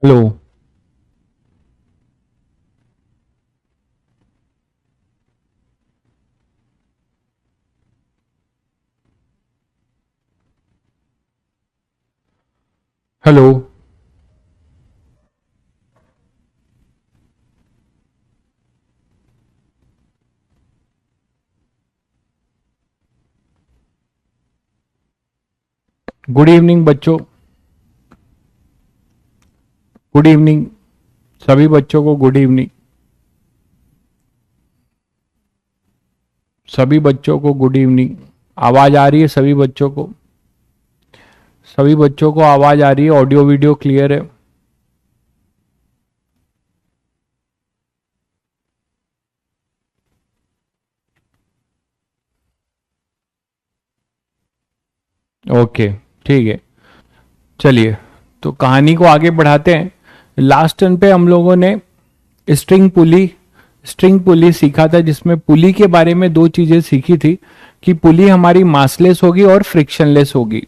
Hello. Hello. Good evening बच्चों। Good evening. सभी बच्चों को गुड इवनिंग। सभी बच्चों को गुड इवनिंग। आवाज आ रही है सभी बच्चों को? सभी बच्चों को आवाज आ रही है? ऑडियो वीडियो क्लियर है? ओके, ठीक है। चलिए, तो कहानी को आगे बढ़ाते हैं। लास्ट टर्न पे हम लोगों ने स्ट्रिंग पुली स्ट्रिंग पुली सीखा था, जिसमें पुली के बारे में दो चीजें सीखी थी कि पुली हमारी मासलेस होगी और फ्रिक्शनलेस होगी।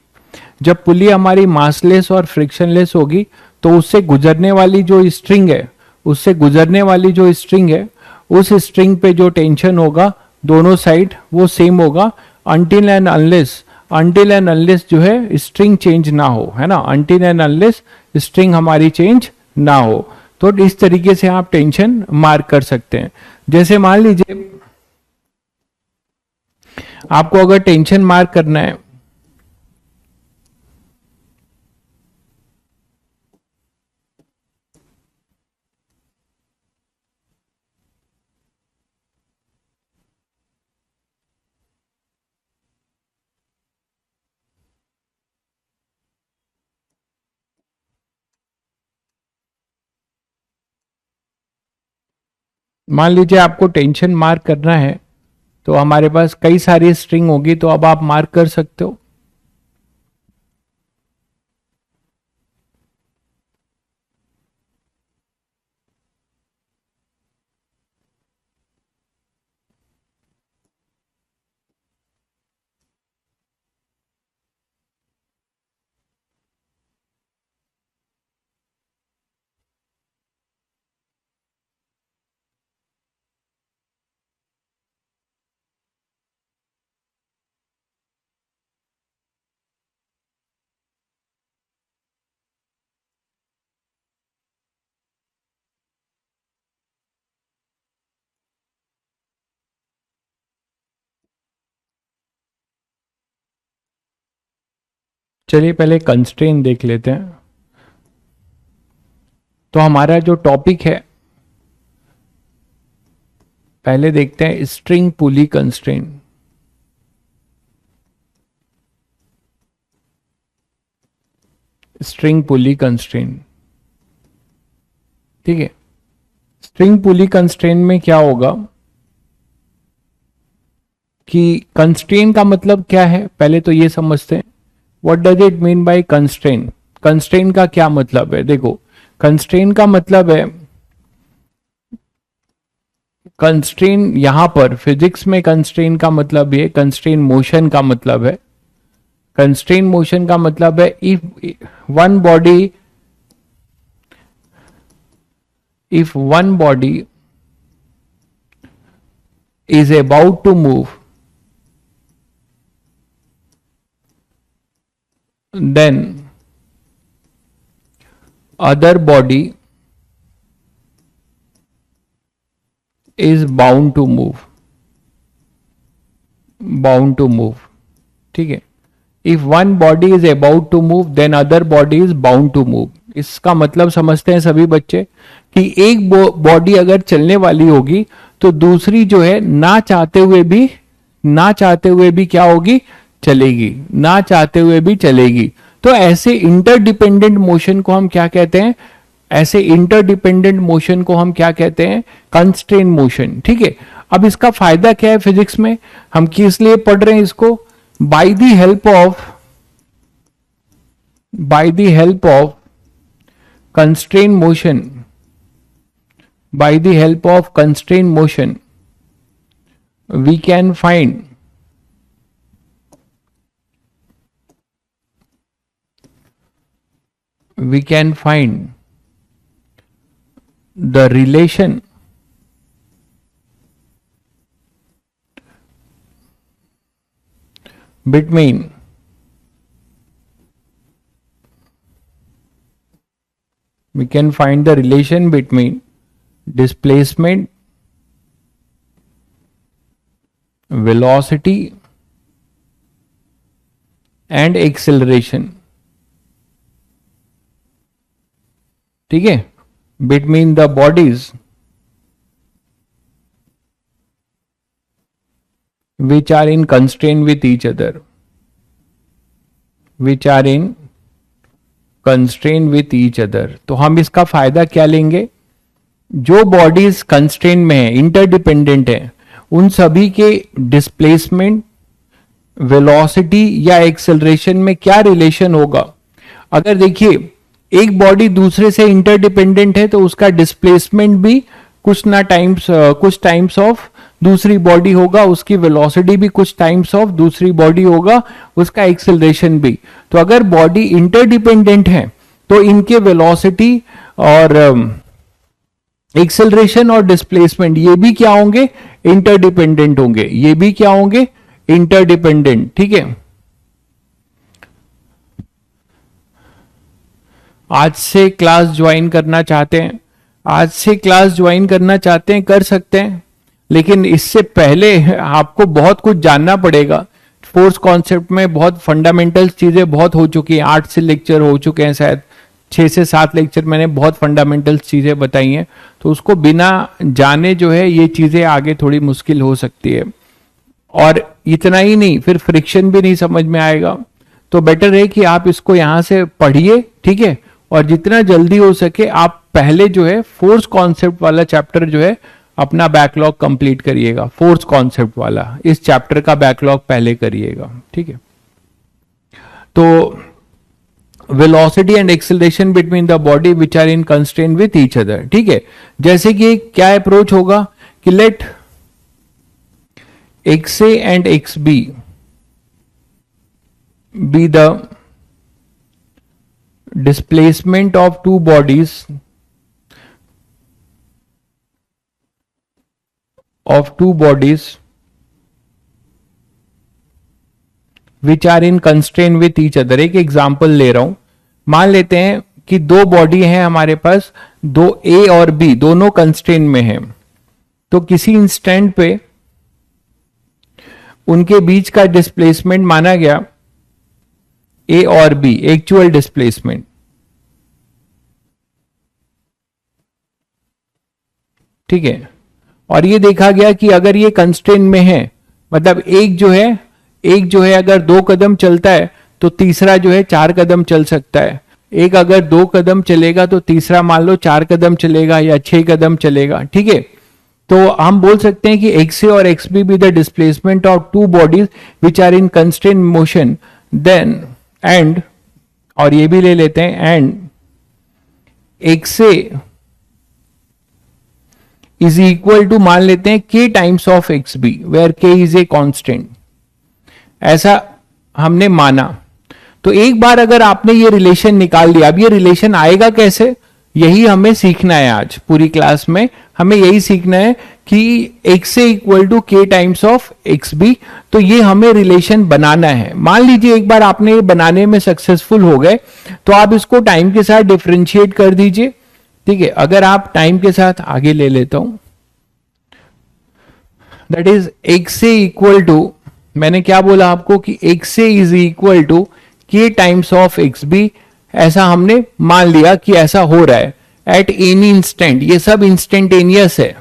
जब पुली हमारी मासलेस और फ्रिक्शनलेस होगी तो उससे गुजरने वाली जो स्ट्रिंग है उससे गुजरने वाली जो स्ट्रिंग है उस स्ट्रिंग पे जो टेंशन होगा दोनों साइड वो सेम होगा। अनटिल एंड अनलेस जो है स्ट्रिंग चेंज ना हो, है ना। अनटिल एंड अनलेस स्ट्रिंग हमारी चेंज ना हो। तो इस तरीके से आप टेंशन मार्क कर सकते हैं। जैसे मान लीजिए आपको अगर टेंशन मार्क करना है, मान लीजिए आपको टेंशन मार्क करना है तो हमारे पास कई सारी स्ट्रिंग होगी, तो अब आप मार्क कर सकते हो। चलिए पहले कंस्ट्रेन देख लेते हैं। तो हमारा जो टॉपिक है, पहले देखते हैं स्ट्रिंग पुली कंस्ट्रेन। स्ट्रिंग पुली कंस्ट्रेन, ठीक है। स्ट्रिंग पुली कंस्ट्रेन में क्या होगा कि कंस्ट्रेन का मतलब क्या है, पहले तो ये समझते हैं। What does it mean by constrain? Constrain का क्या मतलब है? देखो, कंस्ट्रेन का मतलब है, कंस्ट्रेन यहां पर फिजिक्स में कंस्ट्रेन का मतलब ये कंस्ट्रेन मोशन का मतलब है। कंस्ट्रेन मोशन का मतलब है one body if one body is about to move, then other body is bound to move, ठीक है। If one body is about to move then other body is bound to move. इसका मतलब समझते हैं सभी बच्चे कि एक बॉडी अगर चलने वाली होगी तो दूसरी जो है ना चाहते हुए भी क्या होगी? चलेगी। ना चाहते हुए भी चलेगी। तो ऐसे इंटरडिपेंडेंट मोशन को हम क्या कहते हैं? ऐसे इंटरडिपेंडेंट मोशन को हम क्या कहते हैं? कंस्ट्रेन मोशन, ठीक है। अब इसका फायदा क्या है फिजिक्स में? हम किस लिए पढ़ रहे हैं इसको? by the help of by the help of constraint motion by the help of constraint motion we can find we can find the relation between we can find the relation between displacement, velocity and acceleration. ठीक है, between the bodies which are in constraint with each other, which are in constraint with each other. तो हम इसका फायदा क्या लेंगे, जो bodies constraint में है, इंटरडिपेंडेंट है, उन सभी के डिस्प्लेसमेंट, वेलोसिटी या एक्सेलरेशन में क्या रिलेशन होगा. अगर देखिए एक बॉडी दूसरे से इंटरडिपेंडेंट है तो उसका डिस्प्लेसमेंट भी कुछ टाइम्स ऑफ दूसरी बॉडी होगा, उसकी वेलोसिटी भी कुछ टाइम्स ऑफ दूसरी बॉडी होगा, उसका एक्सेलरेशन भी. तो अगर बॉडी इंटरडिपेंडेंट है तो इनके वेलोसिटी और एक्सेलरेशन और डिस्प्लेसमेंट ये भी क्या होंगे, इंटरडिपेंडेंट होंगे. ये भी क्या होंगे, इंटरडिपेंडेंट. ठीक है, आज से क्लास ज्वाइन करना चाहते हैं, आज से क्लास ज्वाइन करना चाहते हैं, कर सकते हैं, लेकिन इससे पहले आपको बहुत कुछ जानना पड़ेगा. फोर्स कॉन्सेप्ट में बहुत फंडामेंटल चीजें बहुत हो चुकी हैं, 8 से लेक्चर हो चुके हैं, शायद 6 से 7 लेक्चर मैंने बहुत फंडामेंटल चीजें बताई हैं. तो उसको बिना जाने जो है ये चीजें आगे थोड़ी मुश्किल हो सकती है. और इतना ही नहीं, फिर फ्रिक्शन भी नहीं समझ में आएगा. तो बेटर है कि आप इसको यहां से पढ़िए. ठीक है, और जितना जल्दी हो सके आप पहले जो है फोर्स कॉन्सेप्ट वाला चैप्टर जो है अपना बैकलॉग कंप्लीट करिएगा. फोर्स कॉन्सेप्ट वाला इस चैप्टर का बैकलॉग पहले करिएगा. ठीक है, तो velocity and acceleration between the body which are in constraint with each other. ठीक है, जैसे कि क्या अप्रोच होगा कि let XA and XB be the displacement of two bodies which are in constraint with each other. एक example ले रहा हूं. मान लेते हैं कि दो बॉडी हैं हमारे पास, दो A और B दोनों कंस्ट्रेंट में हैं. तो किसी इंस्टेंट पे उनके बीच का डिस्प्लेसमेंट माना गया A और B, एक्चुअल डिस्प्लेसमेंट. ठीक है, और ये देखा गया कि अगर ये कंस्ट्रेंट में है, मतलब एक जो है अगर 2 कदम चलता है तो तीसरा जो है 4 कदम चल सकता है. एक अगर 2 कदम चलेगा तो तीसरा मान लो 4 कदम चलेगा या 6 कदम चलेगा. ठीक है, तो हम बोल सकते हैं कि XA और XB be the displacement of two bodies which are in constraint motion, then and, और ये भी ले लेते हैं, एंड XA इज इक्वल टू मान लेते हैं K times of XB where K is a constant. ऐसा हमने माना. तो एक बार अगर आपने ये रिलेशन निकाल दिया, अब ये रिलेशन आएगा कैसे, यही हमें सीखना है. आज पूरी क्लास में हमें यही सीखना है कि XA equal to K times of XB. तो ये हमें रिलेशन बनाना है. मान लीजिए एक बार आपने ये बनाने में सक्सेसफुल हो गए तो आप इसको टाइम के साथ डिफरेंशिएट कर दीजिए. ठीक है, अगर आप टाइम के साथ आगे ले लेता हूं, that is XA equal to, मैंने क्या बोला आपको कि XA is equal to K times of XB. ऐसा हमने मान लिया कि ऐसा हो रहा है एट एनी इंस्टेंट. ये सब इंस्टेंटेनियस है,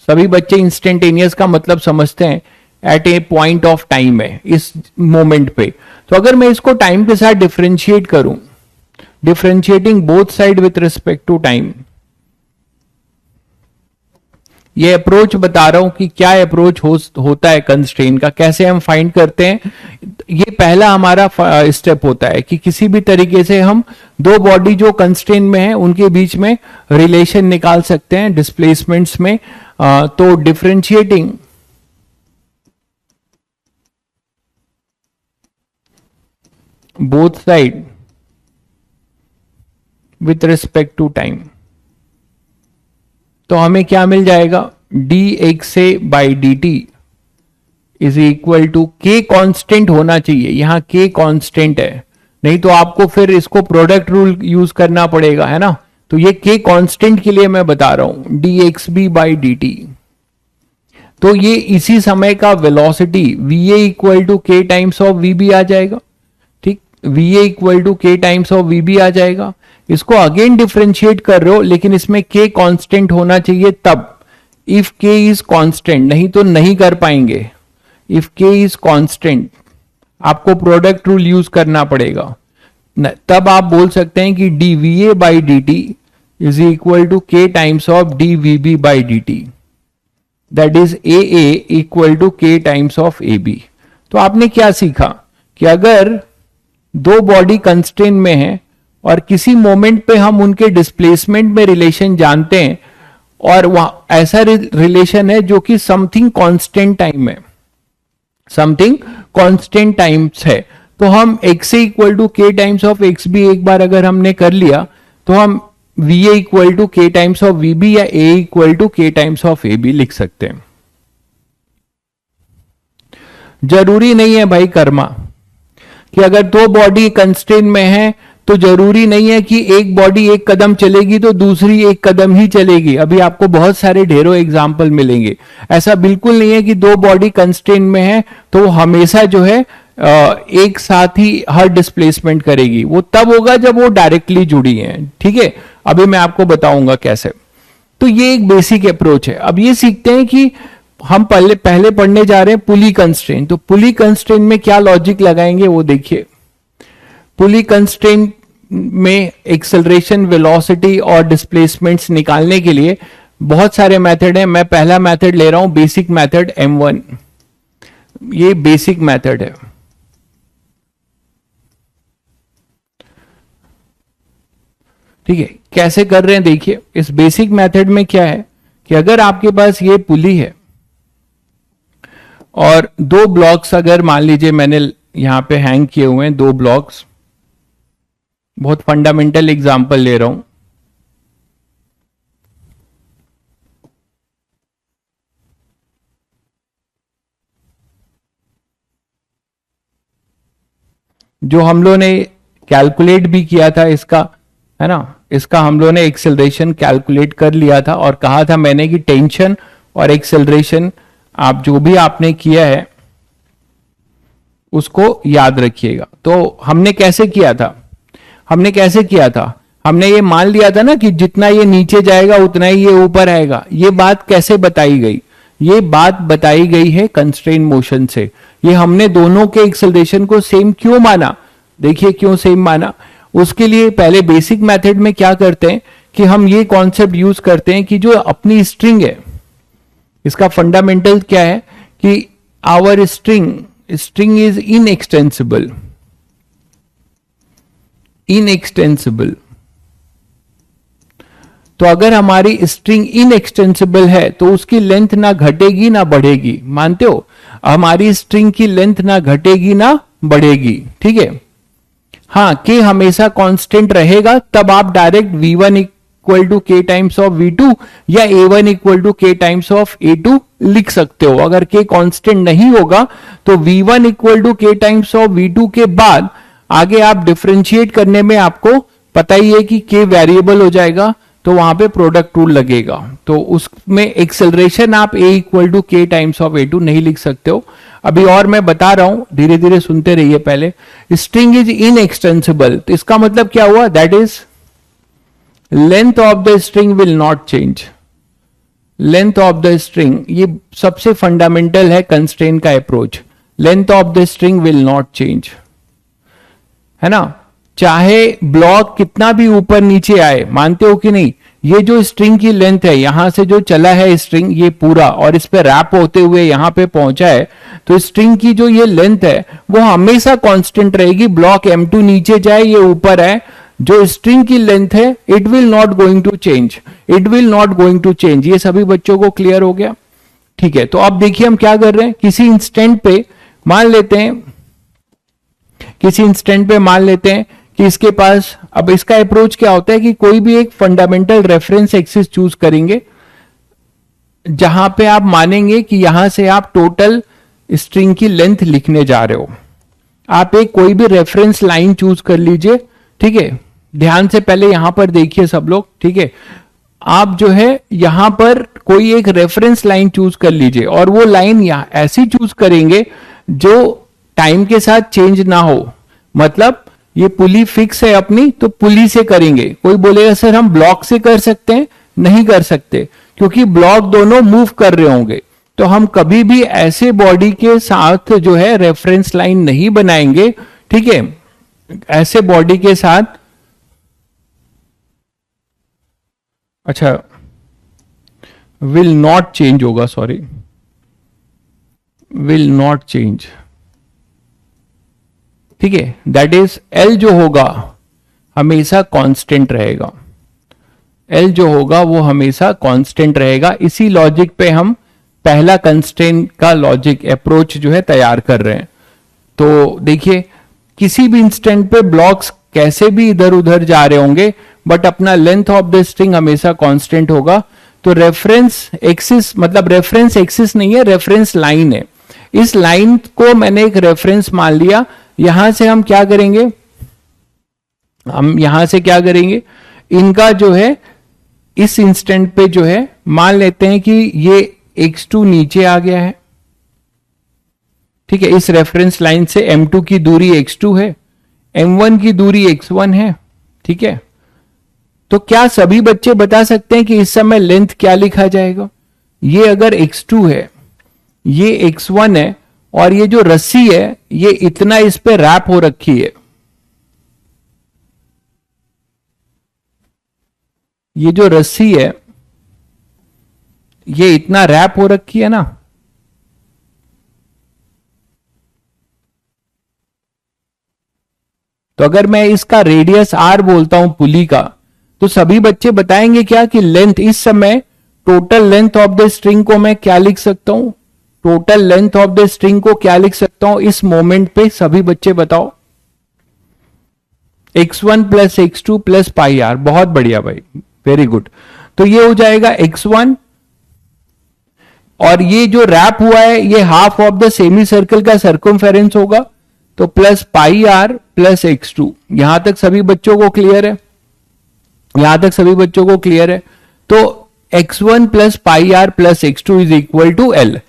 सभी बच्चे इंस्टेंटेनियस का मतलब समझते हैं. At a point of time है इस मोमेंट पे. तो अगर मैं इसको टाइम के साथ डिफरेंशिएट करूं, differentiating both side with respect to time, ये अप्रोच बता रहा हूं कि क्या अप्रोच होता है कंस्ट्रेंट का, कैसे हम फाइंड करते हैं. ये पहला हमारा स्टेप होता है कि किसी भी तरीके से हम दो बॉडी जो कंस्ट्रेंट में है उनके बीच में रिलेशन निकाल सकते हैं डिस्प्लेसमेंट्स में. तो differentiating both side with respect to time, तो हमें क्या मिल जाएगा, D X A by D T is equal to K constant होना चाहिए, यहां के कांस्टेंट है, नहीं तो आपको फिर इसको प्रोडक्ट रूल यूज करना पड़ेगा, है ना। तो ये के कांस्टेंट के लिए मैं बता रहा हूं, D X B by D T. तो ये इसी समय का velocity V A equal to K times of V B आ जाएगा, ठीक, V A equal to K times of V B आ जाएगा। इसको अगेन डिफरेंशिएट कर रहे हो, लेकिन इसमें के कांस्टेंट होना चाहिए तब, इफ के इज कांस्टेंट, नहीं तो नहीं कर पाएंगे। इफ के इज कांस्टेंट आपको प्रोडक्ट रूल यूज करना पड़ेगा, तब आप बोल सकते हैं कि D V A by D T is equal to K times of D V B by D T, that is A A equal to K times of A B. तो आपने क्या सीखा कि अगर दो बॉडी कंस्ट्रेंट में है और किसी मोमेंट पे हम उनके डिस्प्लेसमेंट में रिलेशन जानते हैं, और वहां ऐसा रिलेशन है जो कि समथिंग कांस्टेंट टाइम है, समथिंग कांस्टेंट टाइम्स है, तो हम x A equal to K times of x B एक बार अगर हमने कर लिया, तो हम we A equal to K times of V B या ए equal to K times of A B लिख सकते हैं। जरूरी नहीं है भाई कर्मा कि अगर दो बॉडी कंस्ट्रेंट में है तो जरूरी नहीं है कि एक बॉडी एक कदम चलेगी तो दूसरी एक कदम ही चलेगी। अभी आपको बहुत सारे ढेरों एग्जाम्पल मिलेंगे। ऐसा बिल्कुल नहीं है कि दो बॉडी कंस्ट्रेंट में है तो हमेशा जो है एक साथ ही हर डिस्प्लेसमेंट करेगी। वो तब होगा जब वो डायरेक्टली जुड़ी है, ठीक है। अभी मैं आपको बताऊंगा कैसे। तो ये एक बेसिक अप्रोच है। अब ये सीखते हैं कि हम पहले पढ़ने जा रहे हैं पुली कंस्ट्रेंट। तो पुली कंस्ट्रेंट में क्या लॉजिक लगाएंगे वो देखिए। पुली कंस्ट्रेंट में एक्सेलरेशन, वेलोसिटी और डिस्प्लेसमेंट्स निकालने के लिए बहुत सारे मेथड हैं। मैं पहला मेथड ले रहा हूं, बेसिक मेथड M1। ये बेसिक मेथड है। ठीक है, कैसे कर रहे हैं देखिए। इस बेसिक मेथड में क्या है कि अगर आपके पास ये पुली है और दो ब्लॉक्स, अगर मान लीजिए मैंने यहां पे हैंग किए हुए हैं दो ब्लॉक्स, बहुत फंडामेंटल एग्जांपल ले रहा हूं। जो हम लोगों ने कैलकुलेट भी किया था इसका, है ना, इसका हम लोगों ने एक्सेलरेशन कैलकुलेट कर लिया था और कहा था मैंने कि टेंशन और एक्सेलरेशन आप जो भी आपने किया है उसको याद रखिएगा। तो हमने कैसे किया था, हमने ये मान लिया था ना कि जितना ये नीचे जाएगा उतना ही ये ऊपर आएगा। ये बात कैसे बताई गई, ये बात बताई गई है कंस्ट्रेंट मोशन से। ये हमने दोनों के एक्सेलरेशन को सेम क्यों माना, देखिए क्यों सेम माना। उसके लिए पहले बेसिक मेथड में क्या करते हैं कि हम ये कॉन्सेप्ट यूज करते हैं कि जो अपनी स्ट्रिंग है, इसका फंडामेंटल क्या है कि आवर स्ट्रिंग इज इनएक्सटेंसिबल। तो अगर हमारी स्ट्रिंग इनएक्सटेंसिबल है तो उसकी लेंथ ना घटेगी ना बढ़ेगी। मानते हो, हमारी स्ट्रिंग की लेंथ ना घटेगी ना बढ़ेगी, ठीक है। हाँ, के हमेशा कांस्टेंट रहेगा, तब आप direct V1 equal to K times of V2 या A1 equal to K times of A2 लिख सकते हो। अगर के कांस्टेंट नहीं होगा तो V1 equal to K times of V2 के बाद आगे आप डिफरेंशिएट करने में आपको पता ही है कि के वेरिएबल हो जाएगा, तो वहां पे प्रोडक्ट रूल लगेगा। तो उसमें एक्सेलरेशन आप A equal to K times of A2 नहीं लिख सकते हो। अभी और मैं बता रहा हूं, धीरे धीरे सुनते रहिए। पहले स्ट्रिंग इज इनएक्सटेंसिबल, तो इसका मतलब क्या हुआ, that is length of the string will not change. Length of the string, ये सबसे फंडामेंटल है कंस्ट्रेंट का approach. Length of the string will not change, है ना। चाहे ब्लॉक कितना भी ऊपर नीचे आए, मानते हो कि नहीं, ये जो स्ट्रिंग की लेंथ है, यहां से जो चला है स्ट्रिंग ये पूरा और इस पे रैप होते हुए यहां पे पहुंचा है, तो स्ट्रिंग की जो ये लेंथ है वो हमेशा कांस्टेंट रहेगी। ब्लॉक M2 नीचे जाए ये ऊपर आए, जो स्ट्रिंग की लेंथ है it will not going to change, it will not going to change. ये सभी बच्चों को क्लियर हो गया, ठीक है। तो अब देखिए हम क्या कर रहे हैं, किसी इंस्टेंट पे मान लेते हैं कि इसके पास, अब इसका अप्रोच क्या होता है कि कोई भी एक फंडामेंटल रेफरेंस एक्सिस चूज करेंगे, जहां पे आप मानेंगे कि यहां से आप टोटल स्ट्रिंग की लेंथ लिखने जा रहे हो। आप एक कोई भी रेफरेंस लाइन चूज कर लीजिए, ठीक है। ध्यान से पहले यहां पर देखिए सब लोग, ठीक है। आप जो है यहां पर कोई एक रेफरेंस लाइन चूज कर लीजिए और वो लाइन यहां ऐसी चूज करेंगे जो टाइम के साथ चेंज ना हो। मतलब ये पुली फिक्स है अपनी, तो पुली से करेंगे। कोई बोलेगा सर हम ब्लॉक से कर सकते हैं, नहीं कर सकते, क्योंकि ब्लॉक दोनों मूव कर रहे होंगे। तो हम कभी भी ऐसे बॉडी के साथ जो है रेफरेंस लाइन नहीं बनाएंगे, ठीक है। ऐसे बॉडी के साथ, अच्छा विल नॉट चेंज होगा, सॉरी, विल नॉट चेंज, ठीक है। दैट इज एल जो होगा हमेशा कांस्टेंट रहेगा। एल जो होगा वो हमेशा कांस्टेंट रहेगा। इसी लॉजिक पे हम पहला कंस्ट्रेंट का लॉजिक अप्रोच जो है तैयार कर रहे हैं। तो देखिए किसी भी इंस्टेंट पे ब्लॉक्स कैसे भी इधर उधर जा रहे होंगे, बट अपना लेंथ ऑफ द स्ट्रिंग हमेशा कांस्टेंट होगा। तो रेफरेंस एक्सिस, मतलब रेफरेंस एक्सिस नहीं है, रेफरेंस लाइन है। इस लाइन को मैंने एक रेफरेंस मान लिया। यहां से हम क्या करेंगे, हम यहां से क्या करेंगे, इनका जो है इस इंस्टेंट पे जो है मान लेते हैं कि ये x2 नीचे आ गया है, ठीक है। इस रेफरेंस लाइन से m2 की दूरी x2 है, m1 की दूरी x1 है, ठीक है। तो क्या सभी बच्चे बता सकते हैं कि इस समय लेंथ क्या लिखा जाएगा? ये अगर x2 है, ये x1 है, और ये जो रस्सी है ये इतना इस पे रैप हो रखी है, ये जो रस्सी है ये इतना रैप हो रखी है ना, तो अगर मैं इसका रेडियस r बोलता हूं पुली का, तो सभी बच्चे बताएंगे क्या कि लेंथ इस समय, total length of the string को मैं क्या लिख सकता हूं, total length of the string को क्या लिख सकता हूं इस मोमेंट पे? सभी बच्चे बताओ। x1 plus x2 plus pi are. बहुत बढ़िया भाई, वेरी गुड। तो ये हो जाएगा x1, और ये जो रैप हुआ है ये half of the semi circle का सर्कमफेरेंस होगा, तो plus pi R plus x2। यहां तक सभी बच्चों को क्लियर है? यहां तक सभी बच्चों को क्लियर है? तो x1 plus pi R plus x2 is equal to L.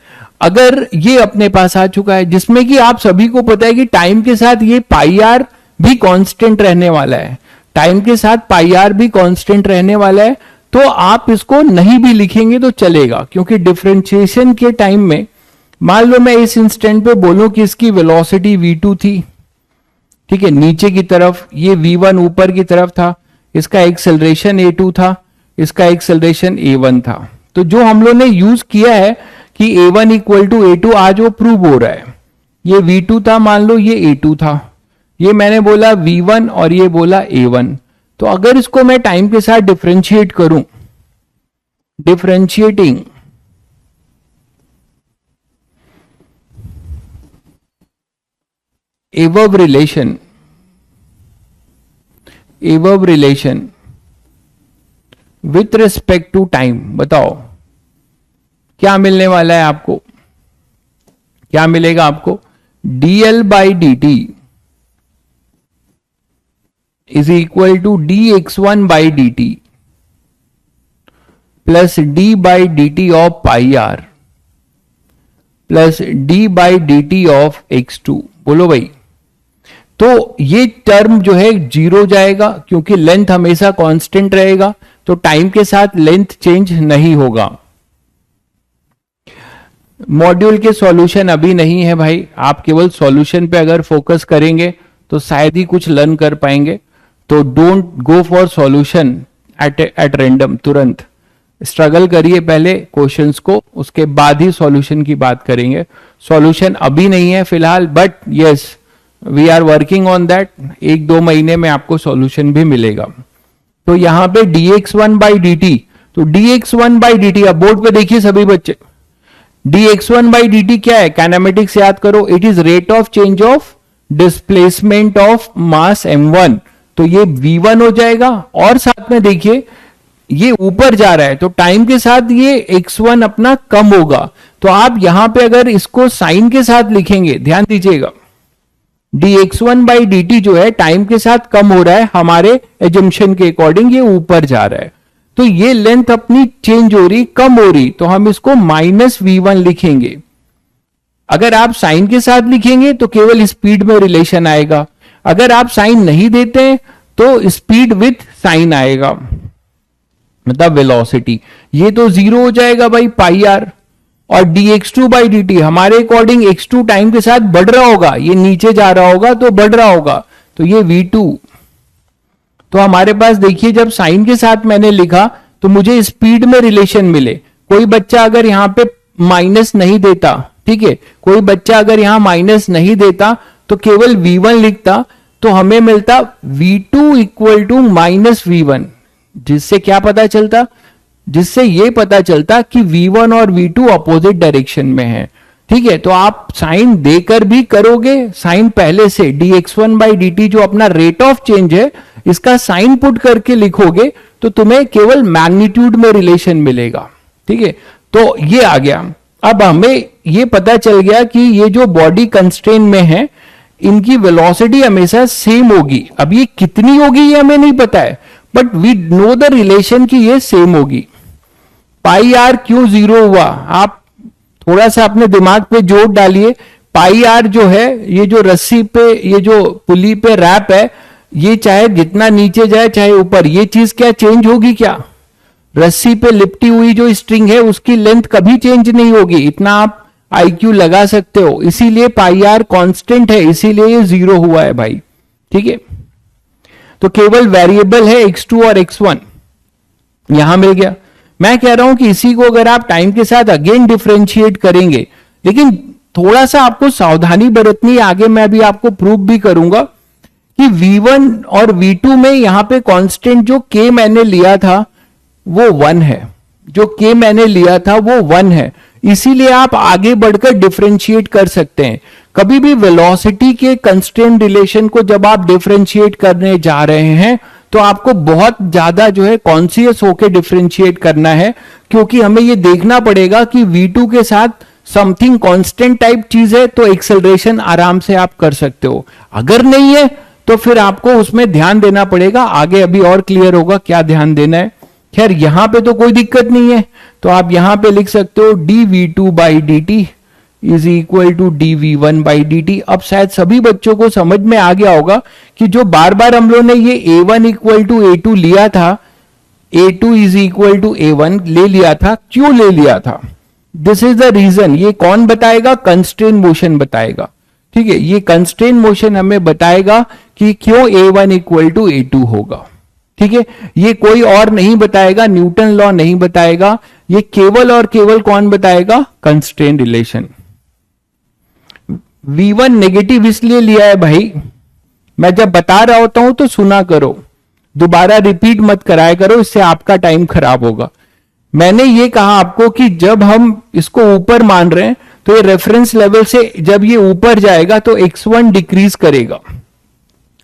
अगर ये अपने पास आ चुका है, जिसमें कि आप सभी को पता है कि टाइम के साथ ये पाई आर भी कांस्टेंट रहने वाला है, टाइम के साथ पाई आर भी कांस्टेंट रहने वाला है, तो आप इसको नहीं भी लिखेंगे तो चलेगा, क्योंकि डिफरेंशिएशन के टाइम में मान लो मैं इस इंस्टेंट पे बोलूं कि इसकी वेलोसिटी v2 थी, ठीक है, नीचे की तरफ, ये v1 ऊपर की तरफ था, इसका एक्सेलरेशन a2 था, इसका एक्सेलरेशन a1 था। तो जो हम लोग ने यूज किया है कि a1 इक्वल टू a2, आज वो प्रूव हो रहा है। ये v2 था, मान लो ये a2 था, ये मैंने बोला v1 और ये बोला a1। तो अगर इसको मैं टाइम के साथ डिफरेंशिएट करूं, differentiating above relation with respect to time, बताओ क्या मिलने वाला है आपको? क्या मिलेगा आपको? dl by dt is equal to dx1 by dt plus d by dt of pi R plus d by dt of x2। बोलो भाई। तो ये टर्म जो है जीरो जाएगा, क्योंकि लेंथ हमेशा कांस्टेंट रहेगा, तो टाइम के साथ लेंथ चेंज नहीं होगा। मॉड्यूल के सॉल्यूशन अभी नहीं है भाई, आप केवल सॉल्यूशन पे अगर फोकस करेंगे तो शायद ही कुछ लर्न कर पाएंगे। तो don't go for solution at random, तुरंत स्ट्रगल करिए पहले क्वेश्चंस को, उसके बाद ही सॉल्यूशन की बात करेंगे। सॉल्यूशन अभी नहीं है फिलहाल, but yes we are working on that. 1-2 महीने में आपको सॉल्यूशन भी मिलेगा। तो यहां पे dx1 बाई dt, तो dx1 बाई dt, अब बोर्ड पे देखिए सभी बच्चे, dx1 बाई dt क्या है? काइनेमेटिक्स याद करो, it is rate of change of displacement of mass m1, तो ये v1 हो जाएगा। और साथ में देखिए ये ऊपर जा रहा है तो टाइम के साथ ये x1 अपना कम होगा। तो आप यहां पे अगर इसको साइन के साथ लिखेंगे, ध्यान दीजिएगा, dx1/dt जो है टाइम के साथ कम हो रहा है, हमारे एजम्पशन के अकॉर्डिंग ये ऊपर जा रहा है। तो ये लेंथ अपनी चेंज हो रही, कम हो रही, तो हम इसको -v1 लिखेंगे। अगर आप साइन के साथ लिखेंगे तो केवल स्पीड में रिलेशन आएगा, अगर आप साइन नहीं देते तो स्पीड विथ साइन आएगा, मतलब वेलोसिटी। ये तो जीरो हो जाएगा भाई पाई आर। और dx2/dt हमारे अकॉर्डिंग x2 टाइम के साथ बढ़ रहा होगा, ये नीचे जा रहा होगा तो बढ़ रहा होगा, तो ये v2। तो हमारे पास देखिए जब साइन के साथ मैंने लिखा तो मुझे स्पीड में रिलेशन मिले। कोई बच्चा अगर यहां पे माइनस नहीं देता, ठीक है, कोई बच्चा अगर यहां माइनस नहीं देता तो केवल v1 लिखता, तो हमें मिलता v2 इक्वल टू -v1। जिससे क्या पता चलता, जिससे ये पता चलता कि v1 और v2 अपोजिट डायरेक्शन में है। ठीक है, तो आप साइन देकर भी करोगे, साइन पहले से dx1/dt जो अपना रेट ऑफ चेंज है इसका साइन पुट करके लिखोगे तो तुम्हें केवल मैग्नीट्यूड में रिलेशन मिलेगा। ठीक है, तो ये आ गया। अब हमें ये पता चल गया कि ये जो बॉडी कंस्ट्रेन में है इनकी वेलोसिटी हमेशा सेम होगी। अब ये कितनी होगी ये हमें नहीं पता है, but we know the relation कि ये सेम होगी। पाई आर क्यों जीरो हुआ, आप थोड़ा सा अपने दिमाग पे जोर डालिए। पाई आर जो है, ये जो रस्सी पे, ये जो पुली पे रैप है, ये चाहे जितना नीचे जाए चाहे ऊपर, ये चीज क्या चेंज होगी क्या? रस्सी पे लिपटी हुई जो स्ट्रिंग है उसकी लेंथ कभी चेंज नहीं होगी, इतना आप आईक्यू लगा सकते हो। इसीलिए पाई आर कांस्टेंट है, इसीलिए ये जीरो हुआ है भाई। ठीक है, तो केवल वेरिएबल है x2 और x1 यहां मिल गया। मैं कह रहा हूं कि इसी को अगर आप टाइम के साथ अगेन डिफरेंशिएट करेंगे, लेकिन थोड़ा सा आपको सावधानी बरतनी, आगे मैं भी आपको प्रूव भी करूंगा कि v1 और v2 में यहां पे कांस्टेंट जो k मैंने लिया था वो 1 है, जो k मैंने लिया था वो 1 है। इसीलिए आप आगे बढ़कर डिफरेंशिएट कर सकते हैं। कभी भी वेलोसिटी के कंस्ट्रेंट रिलेशन को जब आप डिफरेंशिएट करने जा रहे हैं तो आपको बहुत ज्यादा जो है कॉन्शियस होकर डिफरेंशिएट करना है, क्योंकि हमें यह देखना पड़ेगा कि v2 के साथ समथिंग कांस्टेंट टाइप चीज है तो एक्सेलरेशन आराम से आप कर सकते हो, अगर नहीं है तो फिर आपको उसमें ध्यान देना पड़ेगा। आगे अभी और क्लियर होगा क्या ध्यान देना है। खैर यहां पे तो कोई दिक्कत नहीं है, तो आप यहां पे लिख सकते हो dv2/dt is equal to dv1/dt। अब शायद सभी बच्चों को समझ में आ गया होगा कि जो बार बार हम लोगों ने ये a1 इक्वल टू a2 लिया था, a2 is equal to a1 ले लिया था, क्यों ले लिया था? This is the reason. ये कौन बताएगा? कंस्ट्रेन मोशन बताएगा। ठीक है, ये कंस्ट्रेन मोशन हमें बताएगा कि क्यों a1 इक्वल टू a2 होगा। ठीक है, ये कोई और नहीं बताएगा, न्यूटन लॉ नहीं बताएगा, ये केवल और केवल कौन बताएगा? Constrain relation. v1 नेगेटिव इसलिए लिया है भाई, मैं जब बता रहा होता हूं तो सुना करो, दोबारा रिपीट मत कराया करो, इससे आपका टाइम खराब होगा। मैंने ये कहा आपको कि जब हम इसको ऊपर मान रहे हैं तो ये रेफरेंस लेवल से जब ये ऊपर जाएगा तो x1 डिक्रीज करेगा,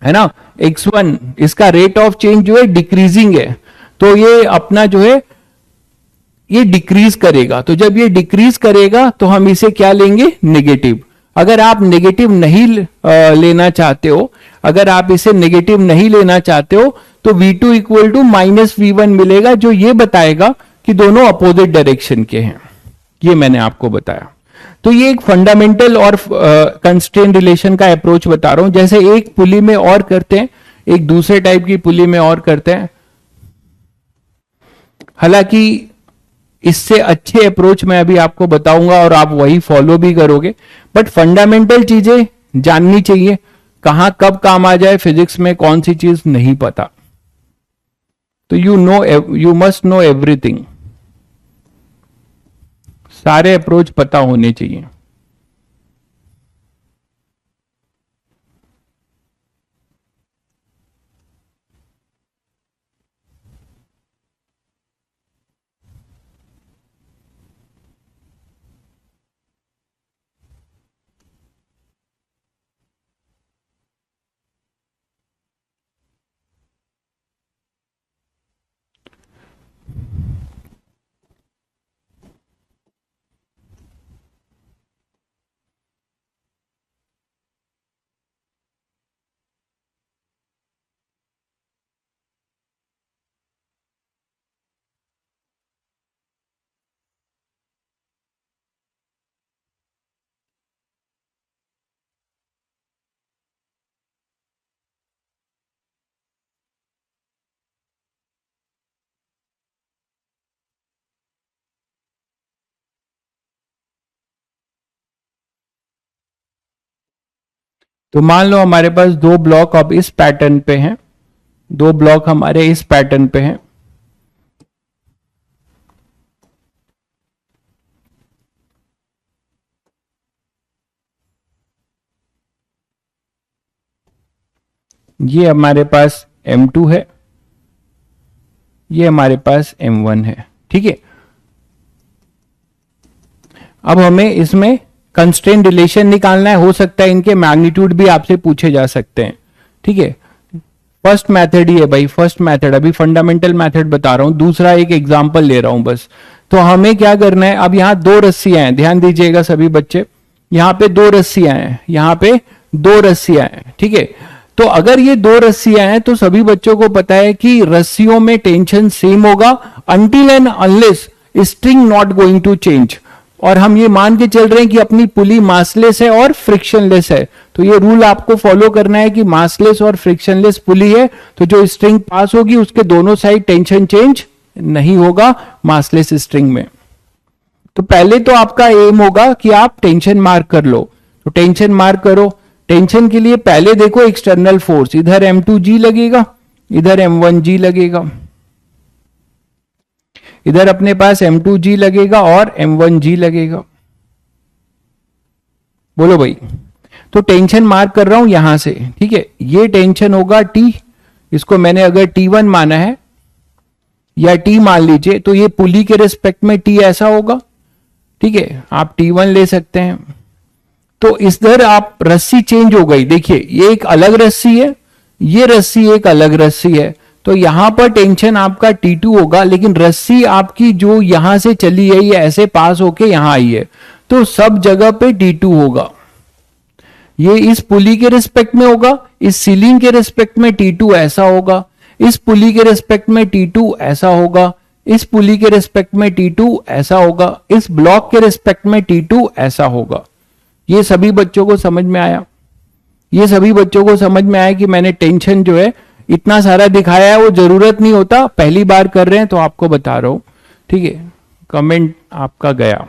है ना। x1 इसका रेट ऑफ चेंज जो है डिक्रीजिंग है, तो ये अपना जो है ये डिक्रीज करेगा। तो जब ये डिक्रीज करेगा तो हम इसे क्या लेंगे? नेगेटिव। अगर आप नेगेटिव नहीं लेना चाहते हो, अगर आप इसे नेगेटिव नहीं लेना चाहते हो तो v2 इक्वल टू -v1 मिलेगा, जो ये बताएगा कि दोनों अपोजिट डायरेक्शन के हैं। ये मैंने आपको बताया। तो ये एक फंडामेंटल और कंस्ट्रेंट रिलेशन का अप्रोच बता रहा हूं। जैसे एक पुली में और करते हैं, एक दूसरे टाइप की पुली में और करते हैं। हालांकि इससे अच्छे अप्रोच मैं अभी आपको बताऊंगा और आप वही फॉलो भी करोगे, बट फंडामेंटल चीजें जाननी चाहिए, कहां कब काम आ जाए फिजिक्स में कौन सी चीज नहीं पता। तो यू मस्ट नो एवरीथिंग, सारे अप्रोच पता होने चाहिए। तो मान लो हमारे पास दो ब्लॉक अब इस पैटर्न पे हैं, दो ब्लॉक हमारे इस पैटर्न पे हैं। ये हमारे पास M2 है, ये हमारे पास M1 है, ठीक है। अब हमें इसमें कंस्ट्रेंट रिलेशन निकालना है, हो सकता है इनके मैग्नीट्यूड भी आपसे पूछे जा सकते हैं, ठीक है। फर्स्ट मेथड ही है भाई, फर्स्ट मेथड, अभी फंडामेंटल मेथड बता रहा हूं, दूसरा एक एग्जांपल ले रहा हूं बस। तो हमें क्या करना है, अब यहां दो रस्सियां हैं, ध्यान दीजिएगा सभी बच्चे, यहां पे दो रस्सियां हैं, यहां पे दो रस्सियां हैं, ठीक है। तो अगर ये दो रस्सियां हैं तो सभी बच्चों को पता है कि रस्सियों में टेंशन सेम होगा until and unless string not going to change. और हम ये मान के चल रहे हैं कि अपनी पुली मासलेस है और फ्रिक्शनलेस है, तो ये रूल आपको फॉलो करना है कि मासलेस और फ्रिक्शनलेस पुली है तो जो स्ट्रिंग पास होगी उसके दोनों साइड टेंशन चेंज नहीं होगा मासलेस स्ट्रिंग में। तो पहले तो आपका एम होगा कि आप टेंशन मार्क कर लो, तो टेंशन मार्क करो। टेंशन के लिए पहले देखो एक्सटर्नल फोर्स, इधर M2G लगेगा, इधर M1G लगेगा, इधर अपने पास M2G लगेगा और M1G लगेगा। बोलो भाई, तो टेंशन मार्क कर रहा हूं यहां से, ठीक है। ये टेंशन होगा T, इसको मैंने अगर T1 माना है या T मान लीजिए, तो ये पुली के रिस्पेक्ट में T ऐसा होगा, ठीक है, आप T1 ले सकते हैं। तो इधर आप रस्सी चेंज हो गई, देखिए ये एक अलग रस्सी है, ये रस्सी एक अलग रस्सी है, तो यहां पर टेंशन आपका T2 होगा, लेकिन रस्सी आपकी जो यहां से चली है ये ऐसे पास होके यहां आई है, तो सब जगह पे T2 होगा। ये इस पुली के रिस्पेक्ट में होगा, इस सीलिंग के रिस्पेक्ट में T2 ऐसा होगा, इस पुली के रिस्पेक्ट में T2 ऐसा होगा, इस पुली के रिस्पेक्ट में T2 ऐसा होगा, इस ब्लॉक के रिस्पेक्ट में T2 ऐसा होगा। ये सभी बच्चों को समझ में आया? ये सभी बच्चों को समझ में आया कि मैंने टेंशन जो है इतना सारा दिखाया है, वो जरूरत नहीं होता, पहली बार कर रहे हैं तो आपको बता रहा हूं, ठीक है। कमेंट आपका गया।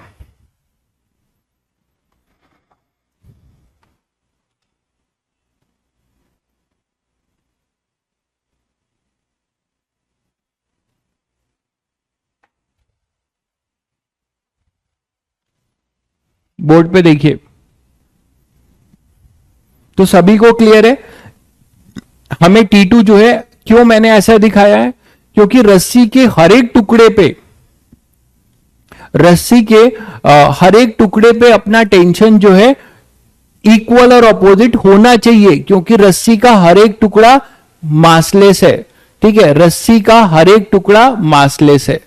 बोर्ड पे देखिए, तो सभी को क्लियर है। हमें T2 जो है, क्यों मैंने ऐसा दिखाया है, क्योंकि रस्सी के हर एक टुकड़े पे, रस्सी के हर एक टुकड़े पे अपना टेंशन जो है इक्वल और अपोजिट होना चाहिए, क्योंकि रस्सी का हर एक टुकड़ा मासलेस है, ठीक है। रस्सी का हर एक टुकड़ा मासलेस है,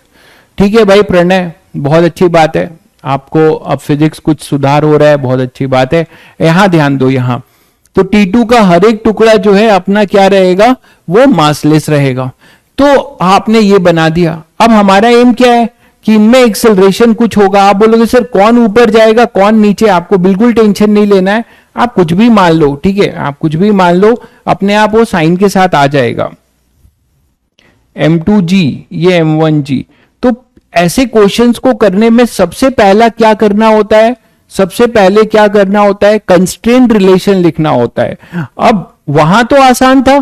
ठीक है भाई प्रणय, बहुत अच्छी बात है। आपको अब फिजिक्स कुछ सुधार हो रहा है, बहुत अच्छी बात है। यहां ध्यान दो, यहां तो T2 का हर एक टुकड़ा जो है अपना क्या रहेगा, वो मासलेस रहेगा। तो आपने ये बना दिया। अब हमारा एम क्या है कि इनमें एक्सेलरेशन कुछ होगा। आप बोलोगे सर कौन ऊपर जाएगा कौन नीचे, आपको बिल्कुल टेंशन नहीं लेना है, आप कुछ भी मान लो, ठीक है, आप कुछ भी मान लो, अपने आप वो साइन के साथ आ जाएगा। M2G, ये M1G। तो ऐसे क्वेश्चंस को करने में सबसे पहला क्या करना होता है, सबसे पहले क्या करना होता है, कंस्ट्रेंट रिलेशन लिखना होता है। अब वहां तो आसान था,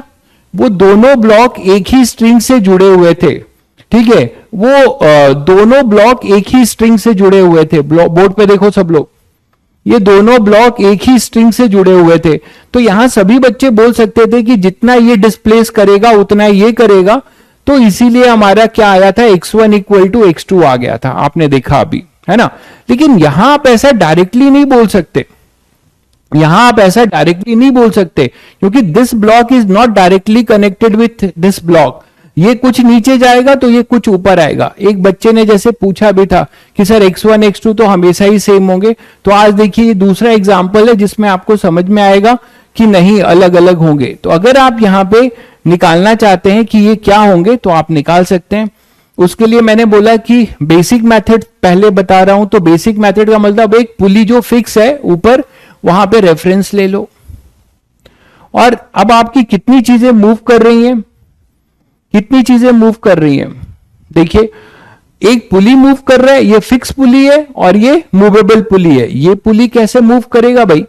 वो दोनों ब्लॉक एक ही स्ट्रिंग से जुड़े हुए थे, ठीक है, वो दोनों ब्लॉक एक ही स्ट्रिंग से जुड़े हुए थे। बोर्ड पे देखो सब लोग, ये दोनों ब्लॉक एक ही स्ट्रिंग से जुड़े हुए थे। तो यहां सभी बच्चे बोल सकते थे कि जितना ये डिस्प्लेस करेगा उतना ये करेगा, तो इसीलिए हमारा क्या आया था, x1 इक्वल टू x2 आ गया था, आपने देखा अभी, है ना। लेकिन यहां आप ऐसा डायरेक्टली नहीं बोल सकते, यहां आप ऐसा डायरेक्टली नहीं बोल सकते, क्योंकि this block is not directly connected with this block. ये कुछ नीचे जाएगा तो ये कुछ ऊपर आएगा। एक बच्चे ने जैसे पूछा भी था कि सर x1 x2 तो हमेशा ही सेम होंगे, तो आज देखिए ये दूसरा एग्जाम्पल है जिसमें आपको समझ में आएगा कि नहीं, अलग अलग होंगे। तो अगर आप यहां पे निकालना चाहते हैं कि ये क्या होंगे तो आप निकाल सकते हैं। उसके लिए मैंने बोला कि बेसिक मेथड पहले बता रहा हूं, तो बेसिक मेथड का मतलब एक पुली जो फिक्स है ऊपर, वहां पे रेफरेंस ले लो, और अब आपकी कितनी चीजें मूव कर रही हैं, कितनी चीजें मूव कर रही हैं, देखिए एक पुली मूव कर रहा है, ये फिक्स पुली है और ये मूवेबल पुली है। ये पुली कैसे मूव करेगा भाई,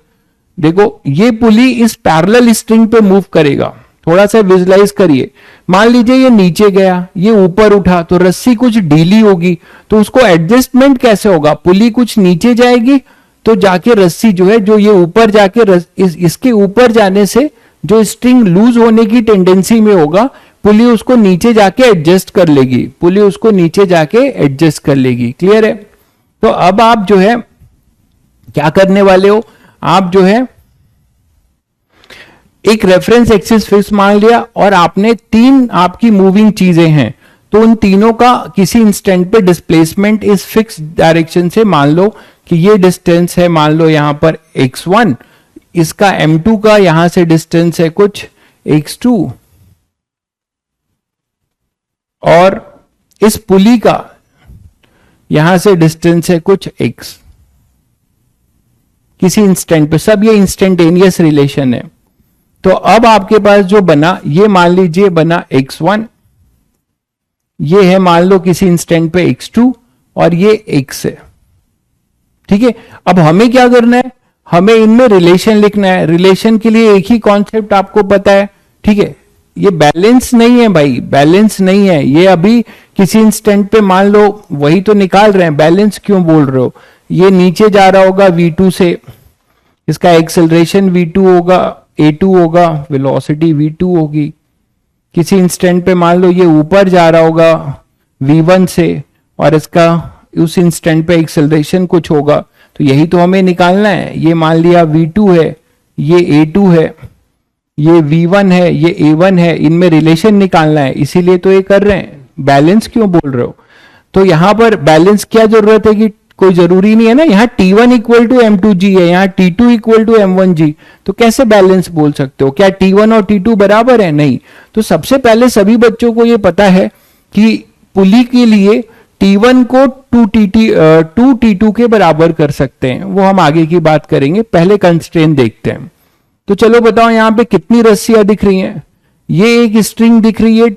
देखो ये पुली इस पैरेलल स्ट्रिंग पे मूव करेगा, थोड़ा सा विजुलाइज करिए। मान लीजिए ये नीचे गया, ये ऊपर उठा, तो रस्सी कुछ ढीली होगी, तो उसको एडजस्टमेंट कैसे होगा? पुली कुछ नीचे जाएगी तो जाके रस्सी जो है, जो ये ऊपर जाके इसके ऊपर जाने से जो स्ट्रिंग लूज होने की टेंडेंसी में होगा, पुली उसको नीचे जाके एडजस्ट कर लेगी, पुली उसको नीचे जाके एडजस्ट कर लेगी। क्लियर है? तो अब आप जो है क्या करने वाले हो, आप जो है एक रेफरेंस एक्सिस फिक्स मान लिया और आपने तीन आपकी मूविंग चीजें हैं, तो उन तीनों का किसी इंस्टेंट पे डिस्प्लेसमेंट इस फिक्स डायरेक्शन से, मान लो कि ये डिस्टेंस है, मान लो यहां पर x1, इसका m2 का यहां से डिस्टेंस है कुछ x2, और इस पुली का यहां से डिस्टेंस है कुछ x, किसी इंस्टेंट पे, सब ये इंस्टेंटेनियस रिलेशन है। तो अब आपके पास जो बना, ये मान लीजिए बना x1, ये है मान लो किसी इंस्टेंट पे x2, और ये x है। ठीक है, अब हमें क्या करना है, हमें इनमें रिलेशन लिखना है। रिलेशन के लिए एक ही कॉन्सेप्ट आपको पता है, ठीक है, ये बैलेंस नहीं है भाई, बैलेंस नहीं है ये। अभी किसी इंस्टेंट पे मान लो, वही तो निकाल रहे हैं, बैलेंस क्यों बोल रहे हो? ये नीचे जा रहा होगा v2 से, इसका एक्सेलरेशन v2 होगा, a2 होगा, वेलोसिटी v2 होगी। किसी इंस्टेंट पे मान लो ये ऊपर जा रहा होगा v1 से, और इसका उस इंस्टेंट पे एक्सेलरेशन कुछ होगा, तो यही तो हमें निकालना है। ये मान लिया v2 है, ये a2 है, ये v1 है, ये a1 है, इनमें रिलेशन निकालना है, इसीलिए तो ये कर रहे हैं। बैलेंस क्यों बोल रहे हो? तो यहां पर बैलेंस क्या जरूरत है कि कोई जरूरी नहीं है ना, यहाँ T1 इक्वल टू M2G है, यहाँ T2 इक्वल टू M1G, तो कैसे बैलेंस बोल सकते हो? क्या T1 और T2 बराबर है? नहीं। तो सबसे पहले सभी बच्चों को ये पता है कि पुली के लिए T1 को 2T2 के बराबर कर सकते हैं, वो हम आगे की बात करेंगे, पहले कंस्ट्रेंट देखते हैं। तो चलो बताओ यहां पे कितनी रस्सियां दिख रही हैं? ये एक स्ट्रिंग दिख रही है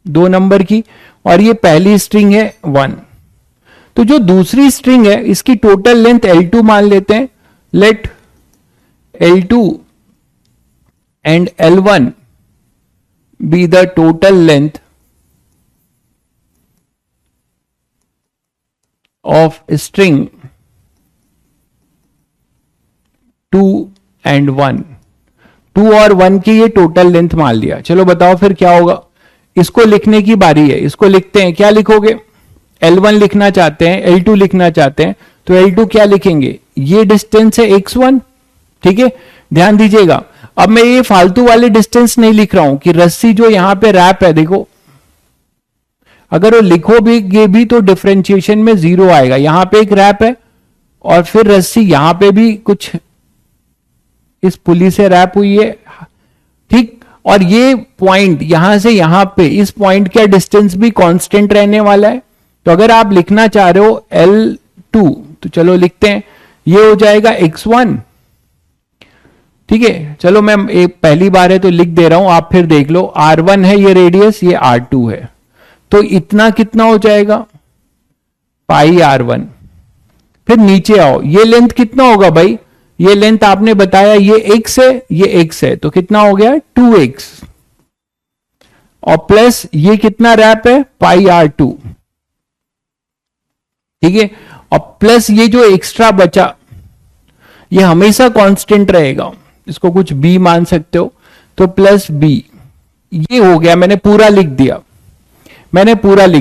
2 नंबर की, और ये पहली स्ट्रिंग है 1। तो जो दूसरी स्ट्रिंग है इसकी टोटल लेंथ L2 मान लेते हैं। Let L2 and L1 be the total length of string 2 and 1। 2 और 1 की ये टोटल लेंथ मान लिया। चलो बताओ फिर क्या होगा? इसको लिखने की बारी है, इसको लिखते हैं। क्या लिखोगे? L1 लिखना चाहते हैं, L2 लिखना चाहते हैं, तो L2 क्या लिखेंगे? ये डिस्टेंस है x1, ठीक है, ध्यान दीजिएगा। अब मैं ये फालतू वाले डिस्टेंस नहीं लिख रहा हूं कि रस्सी जो यहां पे रैप है, देखो अगर वो लिखो भी ये भी तो डिफरेंशिएशन में 0 आएगा। यहां पे एक रैप है और फिर रस्सी यहां पे भी कुछ इस पुली से रैप हुई है, ठीक, और ये पॉइंट यहां से यहां पे इस पॉइंट का डिस्टेंस भी कांस्टेंट रहने वाला है। तो अगर आप लिखना चाह रहे हो L2, तो चलो लिखते हैं, ये हो जाएगा x1, ठीक है। चलो मैं एक पहली बार है तो लिख दे रहा हूं, आप फिर देख लो। R1 है ये रेडियस, ये R2 है, तो इतना कितना हो जाएगा? पाई R1। फिर नीचे आओ, ये लेंथ कितना होगा भाई? ये लेंथ आपने बताया ये x है, ये x है, तो कितना हो गया? 2x, और प्लस ये कितना रैप है? पाई R2, ठीक है, और प्लस ये जो एक्स्ट्रा बचा ये हमेशा कांस्टेंट रहेगा, इसको कुछ b मान सकते हो, तो प्लस b। ये हो गया, मैंने पूरा लिख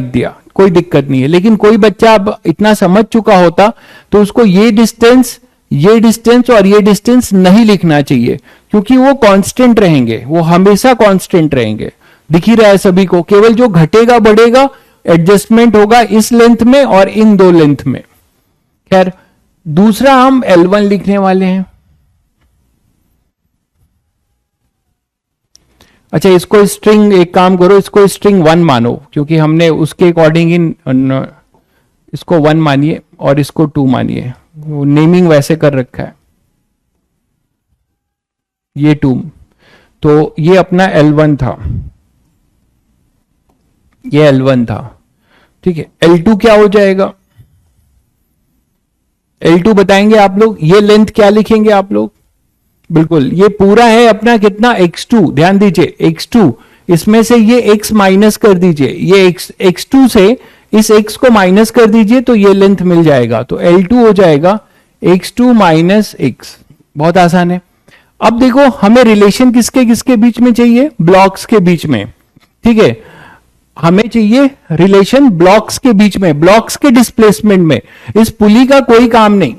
दिया, कोई दिक्कत नहीं है। लेकिन कोई बच्चा अब इतना समझ चुका होता तो उसको ये डिस्टेंस और ये डिस्टेंस नहीं लिखना चाहिए, क्योंकि वो कांस्टेंट रहेंगे, वो हमेशा कांस्टेंट रहेंगे। दिख ही रहा है सभी को, केवल जो घटेगा बढ़ेगा एडजस्टमेंट होगा इस लेंथ में और इन दो लेंथ में। खैर, दूसरा हम L1 लिखने वाले हैं। अच्छा, इसको स्ट्रिंग, एक काम करो, इसको स्ट्रिंग 1 मानो, क्योंकि हमने उसके अकॉर्डिंग इसको 1 मानिए और इसको 2 मानिए, वो नेमिंग वैसे कर रखा है। ये 2, तो ये अपना L1 था, ये L1 था, ठीक है। L2 क्या हो जाएगा? L2 बताएंगे आप लोग, ये लेंथ क्या लिखेंगे आप लोग? बिल्कुल, ये पूरा है अपना कितना x2, ध्यान दीजिए x2, इसमें से ये x माइनस कर दीजिए, ये x2 से इस x को माइनस कर दीजिए तो ये लेंथ मिल जाएगा, तो L2 हो जाएगा x2 माइनस x। बहुत आसान है। अब देखो हमें रिलेशन किसके किसके बीच में चाहिए, ब्लॉक्स के बीच में, ठीक है, हमें चाहिए रिलेशन ब्लॉक्स के बीच में, ब्लॉक्स के डिस्प्लेसमेंट में। इस पुली का कोई काम नहीं,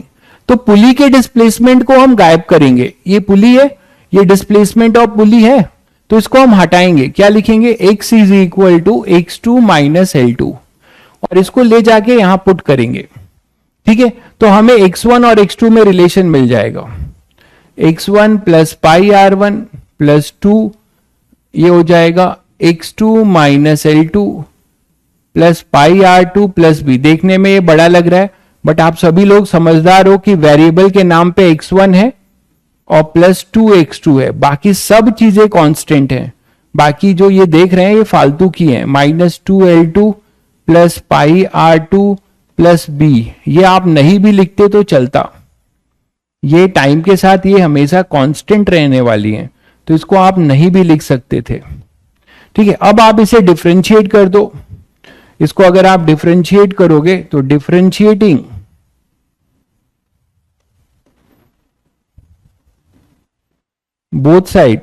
तो पुली के डिस्प्लेसमेंट को हम गायब करेंगे। ये पुली है, ये डिस्प्लेसमेंट ऑफ पुली है, तो इसको हम हटाएंगे। क्या लिखेंगे, x is equal to x2 minus L2, और इसको ले जाके यहां पुट करेंगे, ठीक है। तो हमें x1 और x2 में रिलेशन मिल जाएगा, x1 प्लस पाई R1 प्लस 2, ये हो जाएगा x2 minus L2 plus pi R2 plus b। देखने में ये बड़ा लग रहा है, बट आप सभी लोग समझदार हो कि वेरिएबल के नाम पे x1 है और प्लस 2x2 है, बाकी सब चीजें कांस्टेंट हैं। बाकी जो ये देख रहे हैं ये फालतू की है, minus 2L2 plus pi R2 plus b, ये आप नहीं भी लिखते तो चलता, ये टाइम के साथ ये हमेशा कांस्टेंट रहने वाली हैं, तो इसको आप नहीं भी लिख सकते थे, ठीक है। अब आप इसे डिफरेंशिएट कर दो, इसको अगर आप डिफरेंशिएट करोगे तो differentiating both side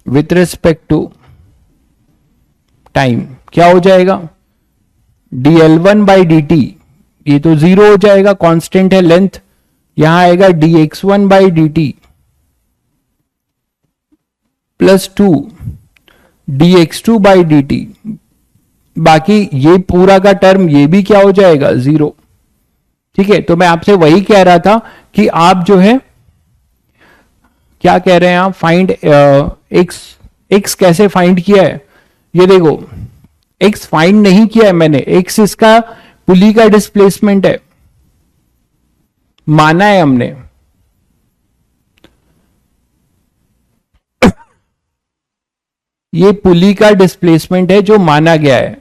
with respect to time क्या हो जाएगा, dl1 बाई dt, ये तो जीरो हो जाएगा, कांस्टेंट है लेंथ, यहां आएगा dx1 by dt plus 2 dx2 by dt, बाकी ये पूरा का टर्म ये भी क्या हो जाएगा, जीरो, ठीक है। तो मैं आपसे वही कह रहा था कि आप जो है क्या कह रहे हैं आप, फाइंड x कैसे फाइंड किया है, ये देखो x फाइंड नहीं किया है मैंने, x इसका पुली का डिस्प्लेसमेंट है, माना है हमने, ये पुली का डिस्प्लेसमेंट है जो माना गया है।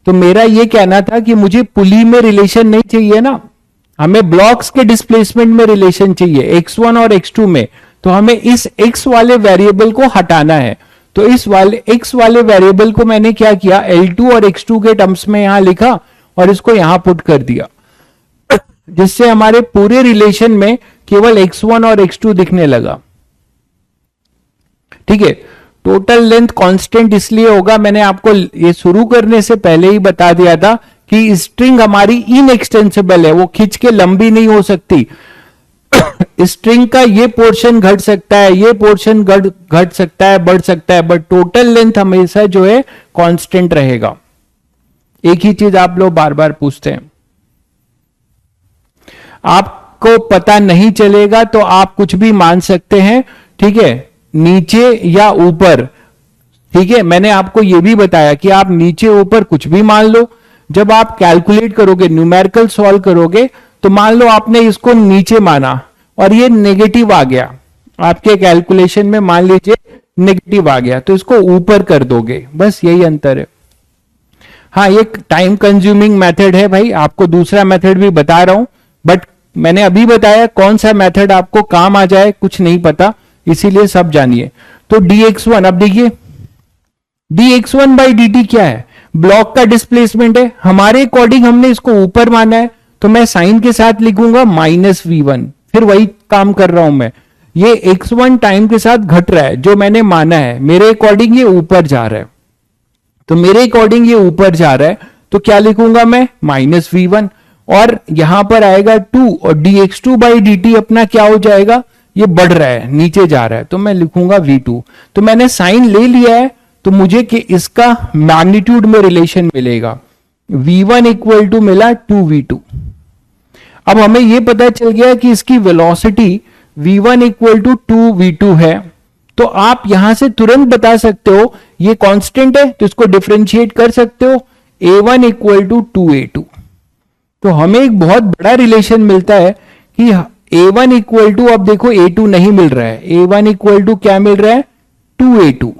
तो मेरा ये कहना था कि मुझे पुली में रिलेशन नहीं चाहिए ना, हमें ब्लॉक्स के डिस्प्लेसमेंट में रिलेशन चाहिए, x1 और x2 में। तो हमें इस x वाले वेरिएबल को हटाना है, तो इस वाले x वाले वेरिएबल को मैंने क्या किया, L2 और x2 के टर्म्स में यहां लिखा और इसको यहां पुट कर दिया, जिससे हमारे पूरे रिलेशन में केवल x1 और x2 दिखने लगा, ठीक है। टोटल लेंथ कांस्टेंट इसलिए होगा, मैंने आपको ये शुरू करने से पहले ही बता दिया था कि स्ट्रिंग हमारी इनएक्सटेंसिबल है, वो खिंच के लंबी नहीं हो सकती। स्ट्रिंग का ये पोर्शन घट सकता है, ये पोर्शन घट सकता है, बढ़ सकता है, बट टोटल लेंथ हमेशा जो है कांस्टेंट रहेगा। एक ही चीज आप लोग बार बार पूछते हैं, आपको पता नहीं चलेगा तो आप कुछ भी मान सकते हैं, ठीक है, नीचे या ऊपर, ठीक है। मैंने आपको यह भी बताया कि आप नीचे ऊपर कुछ भी मान लो, जब आप कैलकुलेट करोगे, न्यूमेरिकल सॉल्व करोगे, तो मान लो आपने इसको नीचे माना और ये नेगेटिव आ गया आपके कैलकुलेशन में, मान लीजिए नेगेटिव आ गया, तो इसको ऊपर कर दोगे, बस यही अंतर है। हाँ, ये टाइम कंज्यूमिंग मेथड है भाई, आपको दूसरा मेथड भी बता रहा हूं, बट मैंने अभी बताया कौन सा मेथड आपको काम आ जाए कुछ नहीं पता, इसीलिए सब जानिए। तो dx1, अब देखिए dx1 बाई dt क्या है, ब्लॉक का डिस्प्लेसमेंट है, हमारे अकॉर्डिंग हमने इसको ऊपर माना है, तो मैं साइन के साथ लिखूंगा माइनस v1, फिर वही काम कर रहा हूं मैं, ये x1 टाइम के साथ घट रहा है, जो मैंने माना है मेरे अकॉर्डिंग ये ऊपर जा रहा है, तो मेरे अकॉर्डिंग ये ऊपर जा रहा है, तो क्या लिखूंगा मैं, माइनस v1, और यहां पर आएगा 2, और dx2 बाई dt अपना क्या हो जाएगा, ये बढ़ रहा है, नीचे जा रहा है, तो मैं लिखूंगा v2। तो मैंने साइन ले लिया है, तो मुझे कि इसका मैग्नीट्यूड में रिलेशन मिलेगा, v1 इक्वल टू मिला 2v2। अब हमें यह पता चल गया कि इसकी velocity v1 equal to 2v2 है, तो आप यहां से तुरंत बता सकते हो ये कांस्टेंट है, तो इसको डिफरेंशिएट कर सकते हो, a1 इक्वल टू 2a2। तो हमें एक बहुत बड़ा रिलेशन मिलता है कि a1 इक्वल टू, अब देखो a2 नहीं मिल रहा है, a1 इक्वल टू क्या मिल रहा है, 2a2।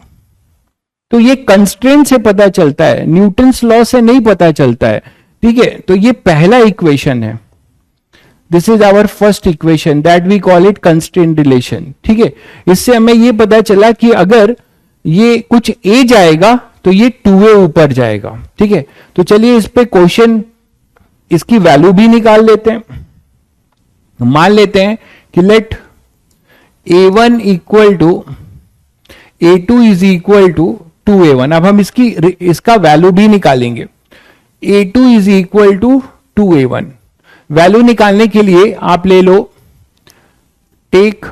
तो ये कंस्ट्रेंट से पता चलता है, न्यूटन्स लॉ से नहीं पता चलता है, ठीक है। तो ये पहला इक्वेशन है, this is our first equation that we call it constraint relation. ठीक है, इससे हमें ये पता चला कि अगर ये कुछ ए जाएगा तो ये 2a ऊपर जाएगा। ठीक है, तो चलिए इस पे क्वेश्चन इसकी वैल्यू भी निकाल लेते हैं। मान लेते हैं कि let a1 equal to a2 is equal to 2a1। अब हम इसका वैल्यू भी निकालेंगे। a2 is equal to 2a1। Value निकालने के लिए आप ले लो take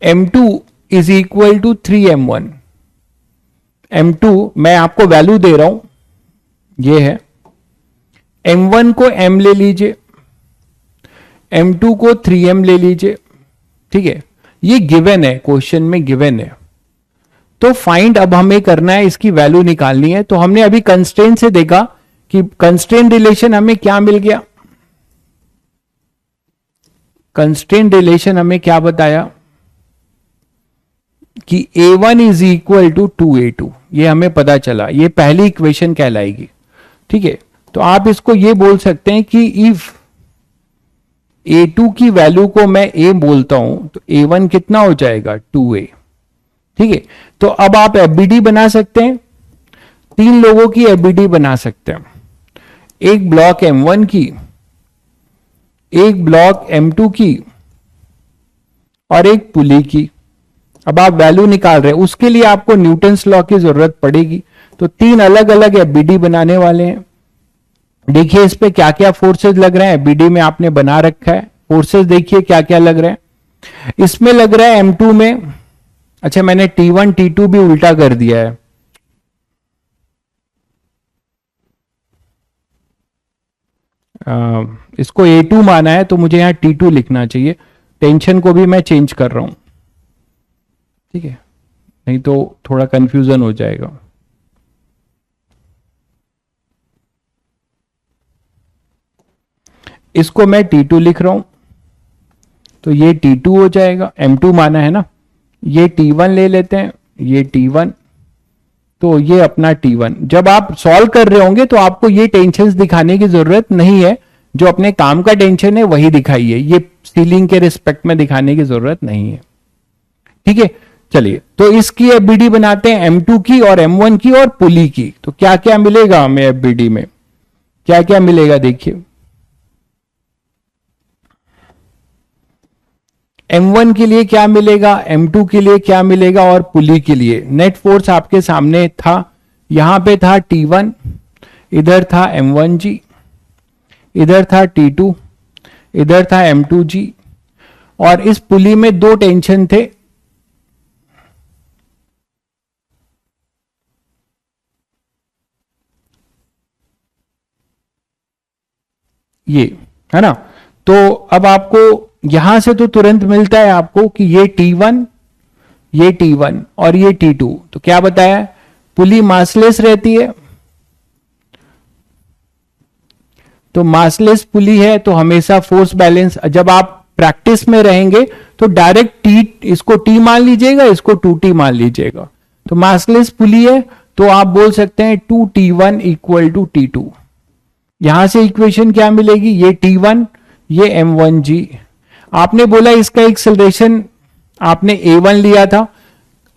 m2 is equal to 3m1। m2 मैं आपको वैल्यू दे रहा हूं, ये है। m1 को m ले लीजिए, m2 को 3m ले लीजिए। ठीक है, ये गिवन है, क्वेश्चन में गिवन है। तो फाइंड अब हमें करना है, इसकी वैल्यू निकालनी है। तो हमने अभी कंस्ट्रेंट से देखा कि कंस्ट्रेंट रिलेशन हमें क्या मिल गया। कंस्ट्रेंट रिलेशन हमें क्या बताया कि a1 is equal to 2a2। ये हमें पता चला, ये पहली इक्वेशन कहलाएगी। ठीक है, तो आप इसको ये बोल सकते हैं कि इफ a2 की वैल्यू को मैं a बोलता हूं तो a1 कितना हो जाएगा 2a। ठीक है, तो अब आप एफबीडी बना सकते हैं, 3 लोगों की एफबीडी बना सकते हैं। एक ब्लॉक m1 की, एक ब्लॉक m2 की और एक पुली की। अब आप वैल्यू निकाल रहे हैं, उसके लिए आपको न्यूटन्स लॉ की जरूरत पड़ेगी। तो 3 अलग अलग एफबीडी बनाने वाले हैं। देखिए इस पे क्या क्या फोर्सेस लग रहे हैं, एफबीडी में आपने बना रखा है। फोर्सेस देखिए क्या क्या लग रहे हैं। इसमें लग रहा है m2 में, अच्छा मैंने T1 T2 भी उल्टा कर दिया है। इसको A2 माना है तो मुझे यहां T2 लिखना चाहिए। टेंशन को भी मैं चेंज कर रहा हूं, ठीक है, नहीं तो थोड़ा कंफ्यूजन हो जाएगा। इसको मैं T2 लिख रहा हूं तो ये T2 हो जाएगा, M2 माना है ना। ये T1 ले लेते हैं, ये T1, तो ये अपना T1। जब आप सॉल्व कर रहे होंगे तो आपको ये टेंशन्स दिखाने की जरूरत नहीं है, जो अपने काम का टेंशन है वही दिखाइए, ये सीलिंग के रिस्पेक्ट में दिखाने की जरूरत नहीं है। ठीक है, चलिए तो इसकी एफबीडी बनाते हैं, M2 की और M1 की और पुली की। तो क्या क्या मिलेगा हमें एफबीडी में, क्या क्या मिलेगा देखिए। M1 के लिए क्या मिलेगा, M2 के लिए क्या मिलेगा और पुली के लिए। नेट फोर्स आपके सामने था, यहां पे था T1, इधर था M1G, इधर था T2, इधर था M2G, और इस पुली में 2 टेंशन थे। ये है ना। तो अब आपको यहां से तो तुरंत मिलता है आपको कि ये T1, ये T1 और ये T2। तो क्या बताया, पुली मासलेस रहती है। तो मासलेस पुली है तो हमेशा फोर्स बैलेंस, जब आप प्रैक्टिस में रहेंगे तो डायरेक्ट इसको T मान लीजिएगा, इसको 2T मान लीजिएगा। तो मासलेस पुली है तो आप बोल सकते हैं 2T1 इक्वल टू T2। यहां से इक्वेशन क्या मिलेगी, ये T1, ये M1G। आपने बोला इसका एक्सेलरेशन आपने A1 लिया था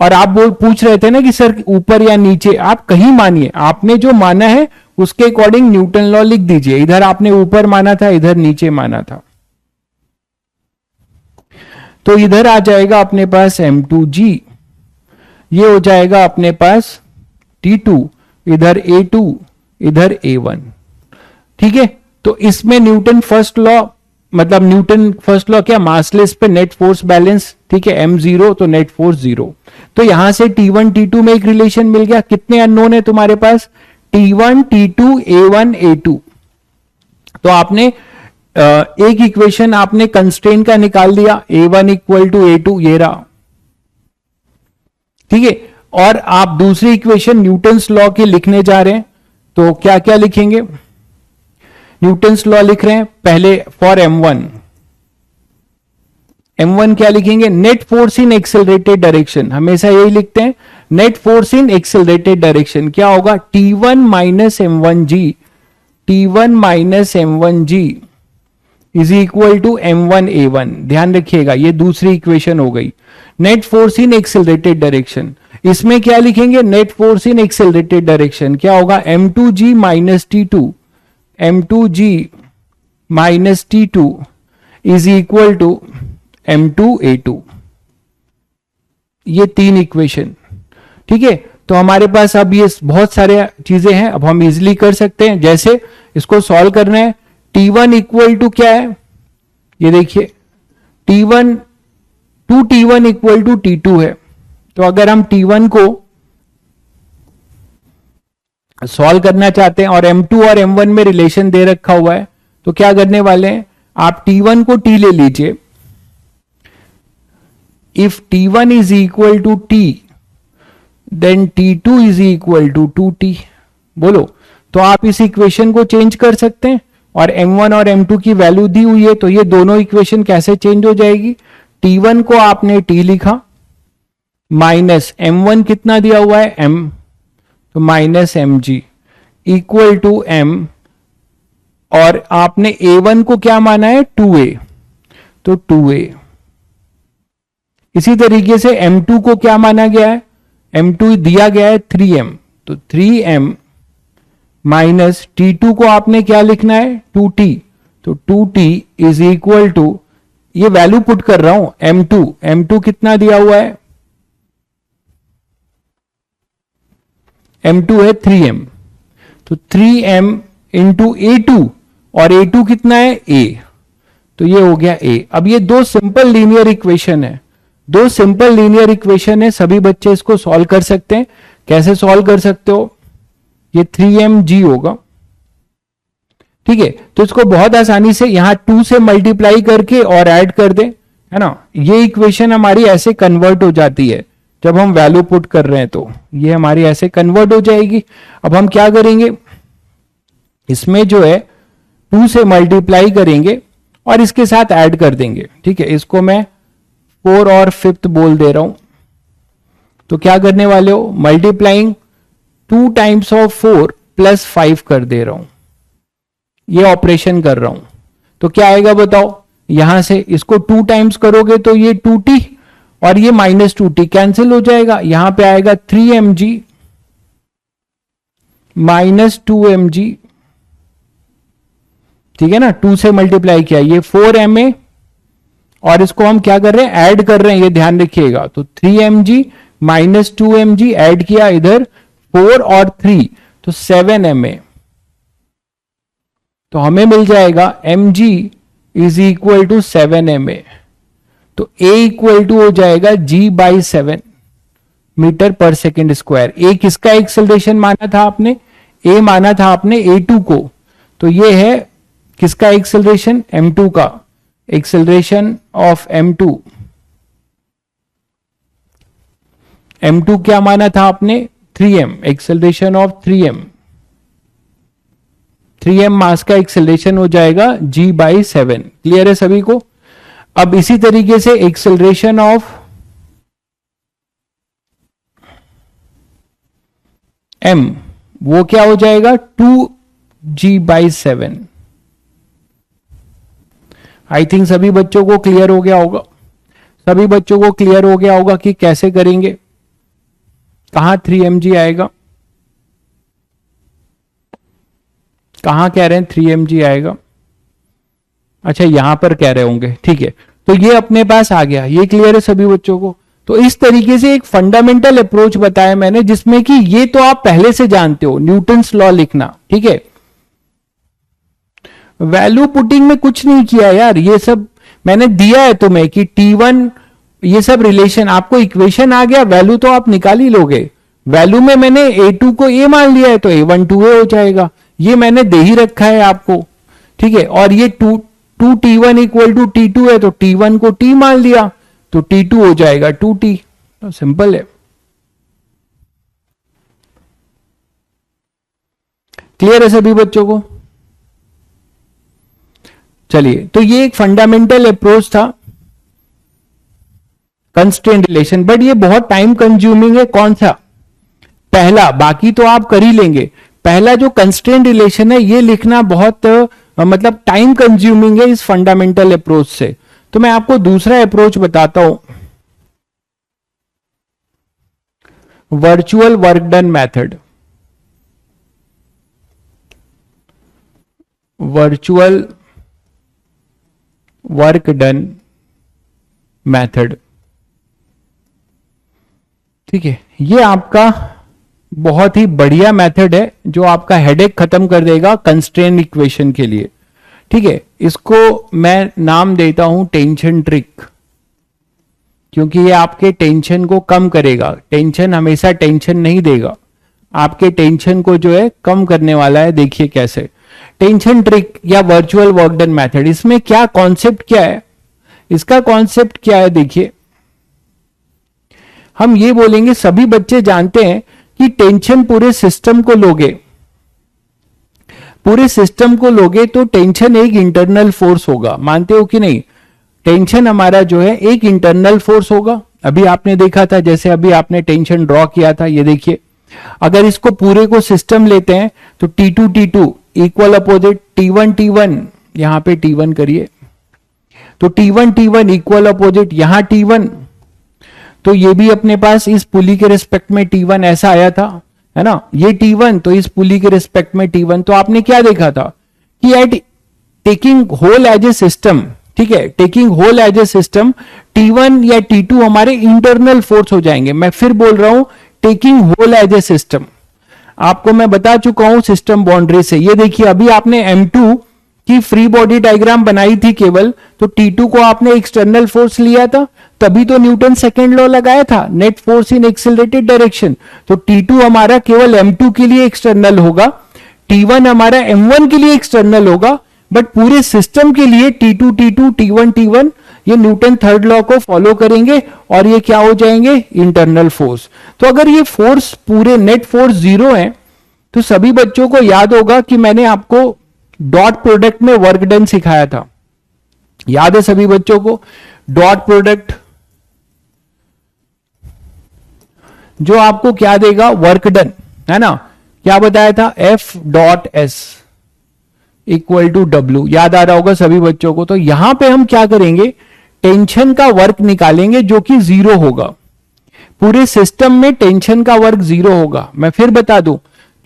और आप पूछ रहे थे ना कि सर ऊपर या नीचे। आप कहीं मानिए, आपने जो माना है उसके अकॉर्डिंग न्यूटन लॉ लिख दीजिए। इधर आपने ऊपर माना था, इधर नीचे माना था। तो इधर आ जाएगा अपने पास M2G, ये हो जाएगा अपने पास T2, इधर A2, इधर A1। ठीक है, तो इसमें न्यूटन फर्स्ट लॉ, मतलब न्यूटन फर्स्ट लॉ क्या, मासलेस पे नेट फोर्स बैलेंस। ठीक है, M0 तो नेट फोर्स 0। तो यहां से T1 T2 में एक रिलेशन मिल गया। कितने अननोन है तुम्हारे पास, T1 T2 A1 A2। तो आपने एक इक्वेशन आपने कंस्ट्रेंट का निकाल दिया, A1 इक्वल टू A2, ये रहा। ठीक है, और आप दूसरी इक्वेशन न्यूटन्स लॉ के लिखने जा रहे हैं। तो क्या क्या लिखेंगे, न्यूटन्स लॉ लिख रहे हैं पहले फॉर M1 क्या लिखेंगे, net force in accelerated direction. हमेशा यही लिखते हैं, net force in accelerated direction क्या होगा, T1 minus M1G, T1 minus M1G is equal to m1a1। ध्यान रखिएगा ये दूसरी इक्वेशन हो गई। Net force in accelerated direction, इसमें क्या लिखेंगे, net force in accelerated direction क्या होगा, m2g minus T2, m2g minus T2 is equal to m2a2। ये तीन इक्वेशन, ठीक है। तो हमारे पास अब ये बहुत सारे चीजें हैं, अब हम इजिली कर सकते हैं। जैसे इसको सॉल्व करना है, T1 इक्वल टू क्या है, ये देखिए T1 2T1 equal to T2 है। तो अगर हम T1 को सॉल्व करना चाहते हैं और M2 और M1 में रिलेशन दे रखा हुआ है, तो क्या करने वाले हैं, आप T1 को T ले लीजिए। If T1 is equal to T then T2 is equal to 2T। बोलो, तो आप इस इक्वेशन को चेंज कर सकते हैं और M1 और M2 की वैल्यू दी हुई है, तो ये दोनों इक्वेशन कैसे चेंज हो जाएगी, T1 को आपने T लिखा माइनस M1 कितना दिया हुआ है M, तो minus mg equal to M, और आपने A1 को क्या माना है 2a, तो 2a। इसी तरीके से M2 को क्या माना गया है, M2 दिया गया है 3m, तो 3m माइनस T2 को आपने क्या लिखना है 2t, तो 2t इज इक्वल टू, ये वैल्यू पुट कर रहा हूं M2 कितना दिया हुआ है, M2 है 3m, तो 3m इंटू A2, और A2 कितना है A, तो ये हो गया A। अब ये दो सिंपल लीनियर इक्वेशन है, दो सिंपल लीनियर इक्वेशन है, सभी बच्चे इसको सॉल्व कर सकते हैं। कैसे सॉल्व कर सकते हो, ये 3mg होगा, ठीक है। तो इसको बहुत आसानी से यहां 2 से मल्टीप्लाई करके और ऐड कर दे, है ना। ये इक्वेशन हमारी ऐसे कन्वर्ट हो जाती है जब हम वैल्यू पुट कर रहे हैं, तो ये हमारी ऐसे कन्वर्ट हो जाएगी। अब हम क्या करेंगे, इसमें जो है 2 से मल्टीप्लाई करेंगे और इसके साथ ऐड कर देंगे, ठीक है। इसको मैं 4 और 5th बोल दे रहा हूं, तो क्या करने वाले हो, मल्टीप्लाइंग 2 टाइम्स ऑफ 4 प्लस 5 कर दे रहा हूं, ये ऑपरेशन कर रहा हूं। तो क्या आएगा बताओ, यहां से इसको 2 टाइम्स करोगे तो ये 2t और ये माइनस 2t कैंसिल हो जाएगा, यहां पे आएगा 3mg माइनस 2mg, ठीक है ना। 2 से मल्टीप्लाई किया, ये 4ma, और इसको हम क्या कर रहे हैं, ऐड कर रहे हैं, ये ध्यान रखिएगा। तो 3mg माइनस 2mg ऐड किया इधर 4 और 3, तो 7ma, तो हमें मिल जाएगा mg is equal to 7ma। तो a इक्वल टू हो जाएगा g/7 मीटर पर सेकेंड स्क्वायर। a किसका एक्सेलरेशन माना था आपने, a माना था आपने A2 को, तो ये है किसका एक्सेलरेशन, m2 का एक्सेलरेशन ऑफ m2। m2 क्या माना था आपने 3m, एक्सेलरेशन ऑफ 3m मास का एक्सेलरेशन हो जाएगा g/7। क्लियर है सभी को। अब इसी तरीके से एक्सेलरेशन ऑफ m, वो क्या हो जाएगा 2g/7। आई थिंक सभी बच्चों को क्लियर हो गया होगा, सभी बच्चों को क्लियर हो गया होगा कि कैसे करेंगे, कहां 3mg आएगा, कहां कह रहे हैं 3mg आएगा, अच्छा यहां पर कह रहे होंगे, ठीक है। तो ये अपने पास आ गया, ये क्लियर है सभी बच्चों को। तो इस तरीके से एक फंडामेंटल अप्रोच बताया मैंने, जिसमें कि ये तो आप पहले से जानते हो, न्यूटन्स लॉ लिखना, ठीक है। वैल्यू पुटिंग में कुछ नहीं किया यार, ये सब मैंने दिया है तुम्हें कि T1, ये सब रिलेशन, आपको इक्वेशन आ गया, वैल्यू तो आप निकाल ही लोगे। वैल्यू में मैंने A2 को A मान लिया है, तो A1 2A हो जाएगा, ये मैंने दे ही रखा है आपको, ठीक है। और ये 2T1 इक्वल टू T2 है, तो T1 को T मान लिया, तो T2 हो जाएगा 2T, तो सिंपल है। क्लियर है सभी बच्चों को। चलिए, तो ये एक फंडामेंटल अप्रोच था कंस्ट्रेंट रिलेशन, बट ये बहुत टाइम कंज्यूमिंग है। कौन सा पहला, बाकी तो आप कर ही लेंगे, पहला जो कंस्ट्रेंट रिलेशन है ये लिखना बहुत मतलब टाइम कंज्यूमिंग है इस फंडामेंटल अप्रोच से। तो मैं आपको दूसरा अप्रोच बताता हूं, virtual work done method. Virtual work done method, ठीक है। ये आपका बहुत ही बढ़िया मेथड है जो आपका हेडेक खत्म कर देगा कंस्ट्रेन इक्वेशन के लिए, ठीक है। इसको मैं नाम देता हूं टेंशन ट्रिक, क्योंकि ये आपके टेंशन को कम करेगा। टेंशन हमेशा टेंशन नहीं देगा, आपके टेंशन को जो है कम करने वाला है। देखिए कैसे, टेंशन ट्रिक या वर्चुअल वर्क डन मेथड, इसमें क्या कॉन्सेप्ट क्या है, इसका कॉन्सेप्ट क्या है। देखिए हम ये बोलेंगे, सभी बच्चे जानते हैं कि टेंशन पूरे सिस्टम को लोगे, पूरे सिस्टम को लोगे तो टेंशन एक इंटरनल फोर्स होगा, मानते हो कि नहीं। टेंशन हमारा जो है एक इंटरनल फोर्स होगा। अभी आपने देखा था, जैसे अभी आपने टेंशन ड्रॉ किया था, ये देखिए अगर इसको पूरे को सिस्टम लेते हैं तो T2 T2 equal opposite T1 T1, यहां पे T1 करिए, तो T1 T1 इक्वल अपोजिट यहां T1। तो ये भी अपने पास इस पुली के रिस्पेक्ट में T1 ऐसा आया था, है ना, ये T1, तो इस पुली के रिस्पेक्ट में T1। तो आपने क्या देखा था कि at taking whole as a system, ठीक है, taking whole as a system T1 या T2 हमारे इंटरनल फोर्स हो जाएंगे। मैं फिर बोल रहा हूं, taking whole as a system, आपको मैं बता चुका हूं सिस्टम बाउंड्री से। ये देखिए अभी आपने M2 की फ्री बॉडी डायग्राम बनाई थी केवल, तो T2 को आपने एक्सटर्नल फोर्स लिया था, तभी तो न्यूटन सेकेंड लॉ लगाया था, net force in accelerated direction. तो T2 हमारा केवल M2 के लिए एक्सटर्नल होगा, T1 हमारा M1 के लिए एक्सटर्नल होगा, बट पूरे सिस्टम के लिए T2 T2 T1 T1 ये न्यूटन थर्ड लॉ को फॉलो करेंगे और ये क्या हो जाएंगे, इंटरनल फोर्स। तो अगर ये फोर्स पूरे नेट फोर्स जीरो है, तो सभी बच्चों को याद होगा कि मैंने आपको डॉट प्रोडक्ट में वर्क डन सिखाया था, याद है सभी बच्चों को। डॉट प्रोडक्ट जो आपको क्या देगा, वर्क डन, है ना, क्या बताया था, F dot S equal to W, याद आ रहा होगा सभी बच्चों को। तो यहां पे हम क्या करेंगे, टेंशन का वर्क निकालेंगे जो कि जीरो होगा, पूरे सिस्टम में टेंशन का वर्क जीरो होगा। मैं फिर बता दूं,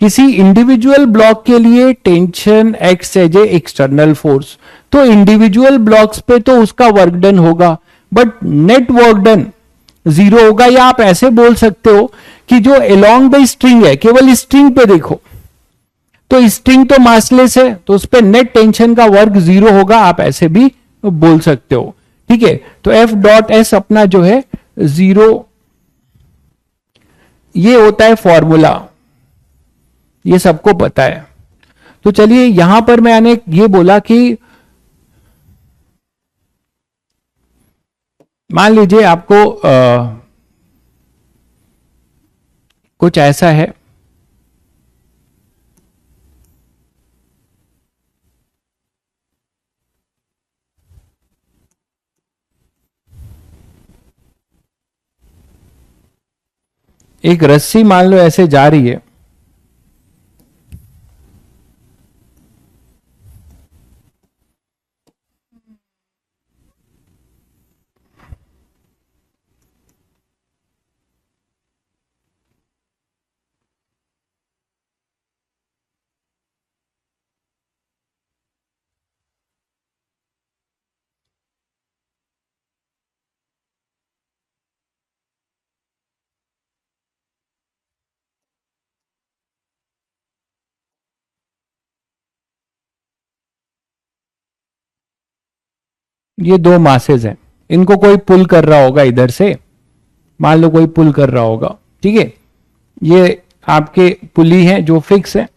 किसी इंडिविजुअल ब्लॉक के लिए tension acts as a external force, तो इंडिविजुअल ब्लॉक्स पे तो उसका वर्क डन होगा, but net work done zero होगा। या आप ऐसे बोल सकते हो कि जो अलोंग द स्ट्रिंग है, केवल स्ट्रिंग पे देखो, तो स्ट्रिंग तो मासलेस है, तो उस पर नेट टेंशन का वर्क जीरो होगा, आप ऐसे भी बोल सकते हो, ठीक है। तो F डॉट एस अपना जो है जीरो, ये होता है फॉर्मूला, ये सबको पता है। तो चलिए यहां पर मैंने ये बोला कि मान लीजिए आपको कुछ ऐसा है, एक रस्सी मान लो ऐसे जा रही है, ये दो मासेज हैं, इनको कोई पुल कर रहा होगा इधर से, मान लो कोई पुल कर रहा होगा, ठीक है। ये आपके पुली हैं जो फिक्स है,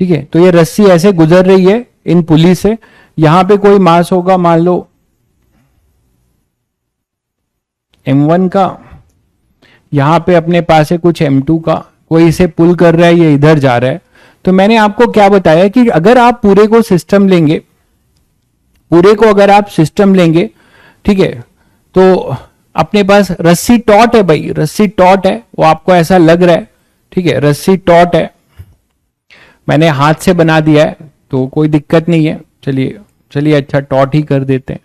ठीक है। तो ये रस्सी ऐसे गुजर रही है इन पुली से, यहां पे कोई मास होगा मान लो M1 का, यहां पे अपने पास है कुछ M2 का, कोई इसे पुल कर रहा है, ये इधर जा रहा है। तो मैंने आपको क्या बताया कि अगर आप पूरे को सिस्टम लेंगे, पूरे को अगर आप सिस्टम लेंगे, ठीक है, तो अपने पास रस्सी टॉट है भाई, रस्सी टॉट है, वो आपको ऐसा लग रहा है, ठीक है, रस्सी टॉट है, मैंने हाथ से बना दिया है तो कोई दिक्कत नहीं है। चलिए चलिए, अच्छा टॉट ही कर देते हैं,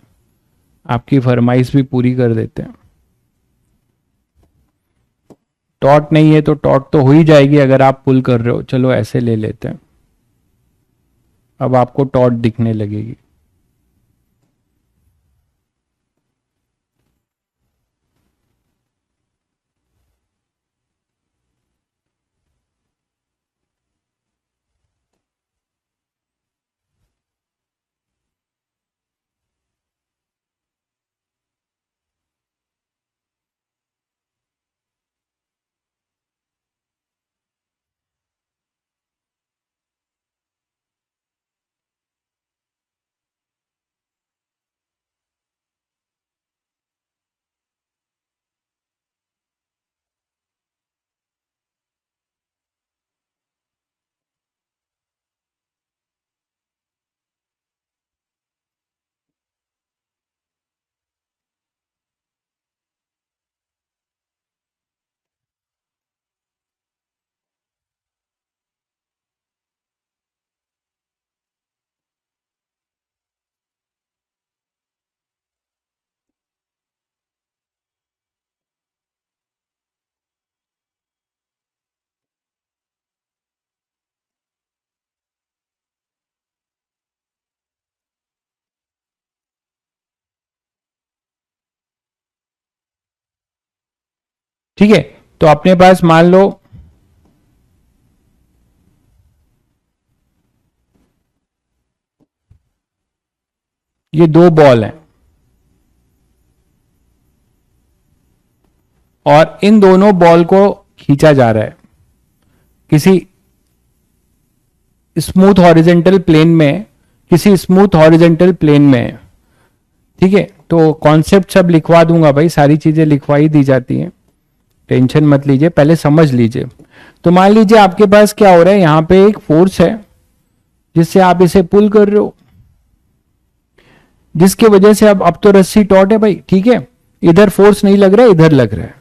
आपकी फरमाइश भी पूरी कर देते हैं। टॉट नहीं है तो टॉट तो हो ही जाएगी अगर आप पुल कर रहे हो। चलो ऐसे ले लेते हैं, अब आपको टॉट दिखने लगेगी। ठीक है, तो अपने पास मान लो ये दो बॉल हैं और इन दोनों बॉल को खींचा जा रहा है किसी स्मूथ हॉरिजेंटल प्लेन में, किसी स्मूथ हॉरिजेंटल प्लेन में, ठीक है। तो कॉन्सेप्ट सब लिखवा दूंगा भाई, सारी चीजें लिखवाई दी जाती हैं, टेंशन मत लीजिए, पहले समझ लीजिए। तो मान लीजिए आपके पास क्या हो रहा है, यहां पे एक फोर्स है जिससे आप इसे पुल कर रहे हो, जिसकी वजह से अब तो रस्सी टॉट है भाई, ठीक है, इधर फोर्स नहीं लग रहा है, इधर लग रहा है।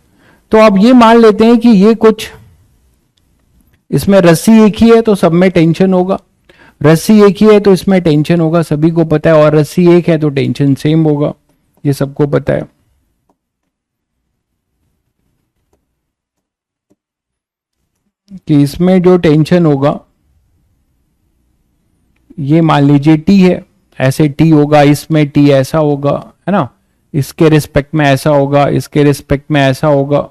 तो अब ये मान लेते हैं कि ये कुछ, इसमें रस्सी एक ही है तो सब में टेंशन होगा, रस्सी एक ही है तो इसमें टेंशन होगा, सभी को पता है, और रस्सी एक है तो टेंशन सेम होगा, ये सबको पता है। कि इसमें जो टेंशन होगा ये मान लीजिए टी है, ऐसे टी होगा, इसमें टी ऐसा होगा, है ना, इसके रिस्पेक्ट में ऐसा होगा, इसके रिस्पेक्ट में ऐसा होगा,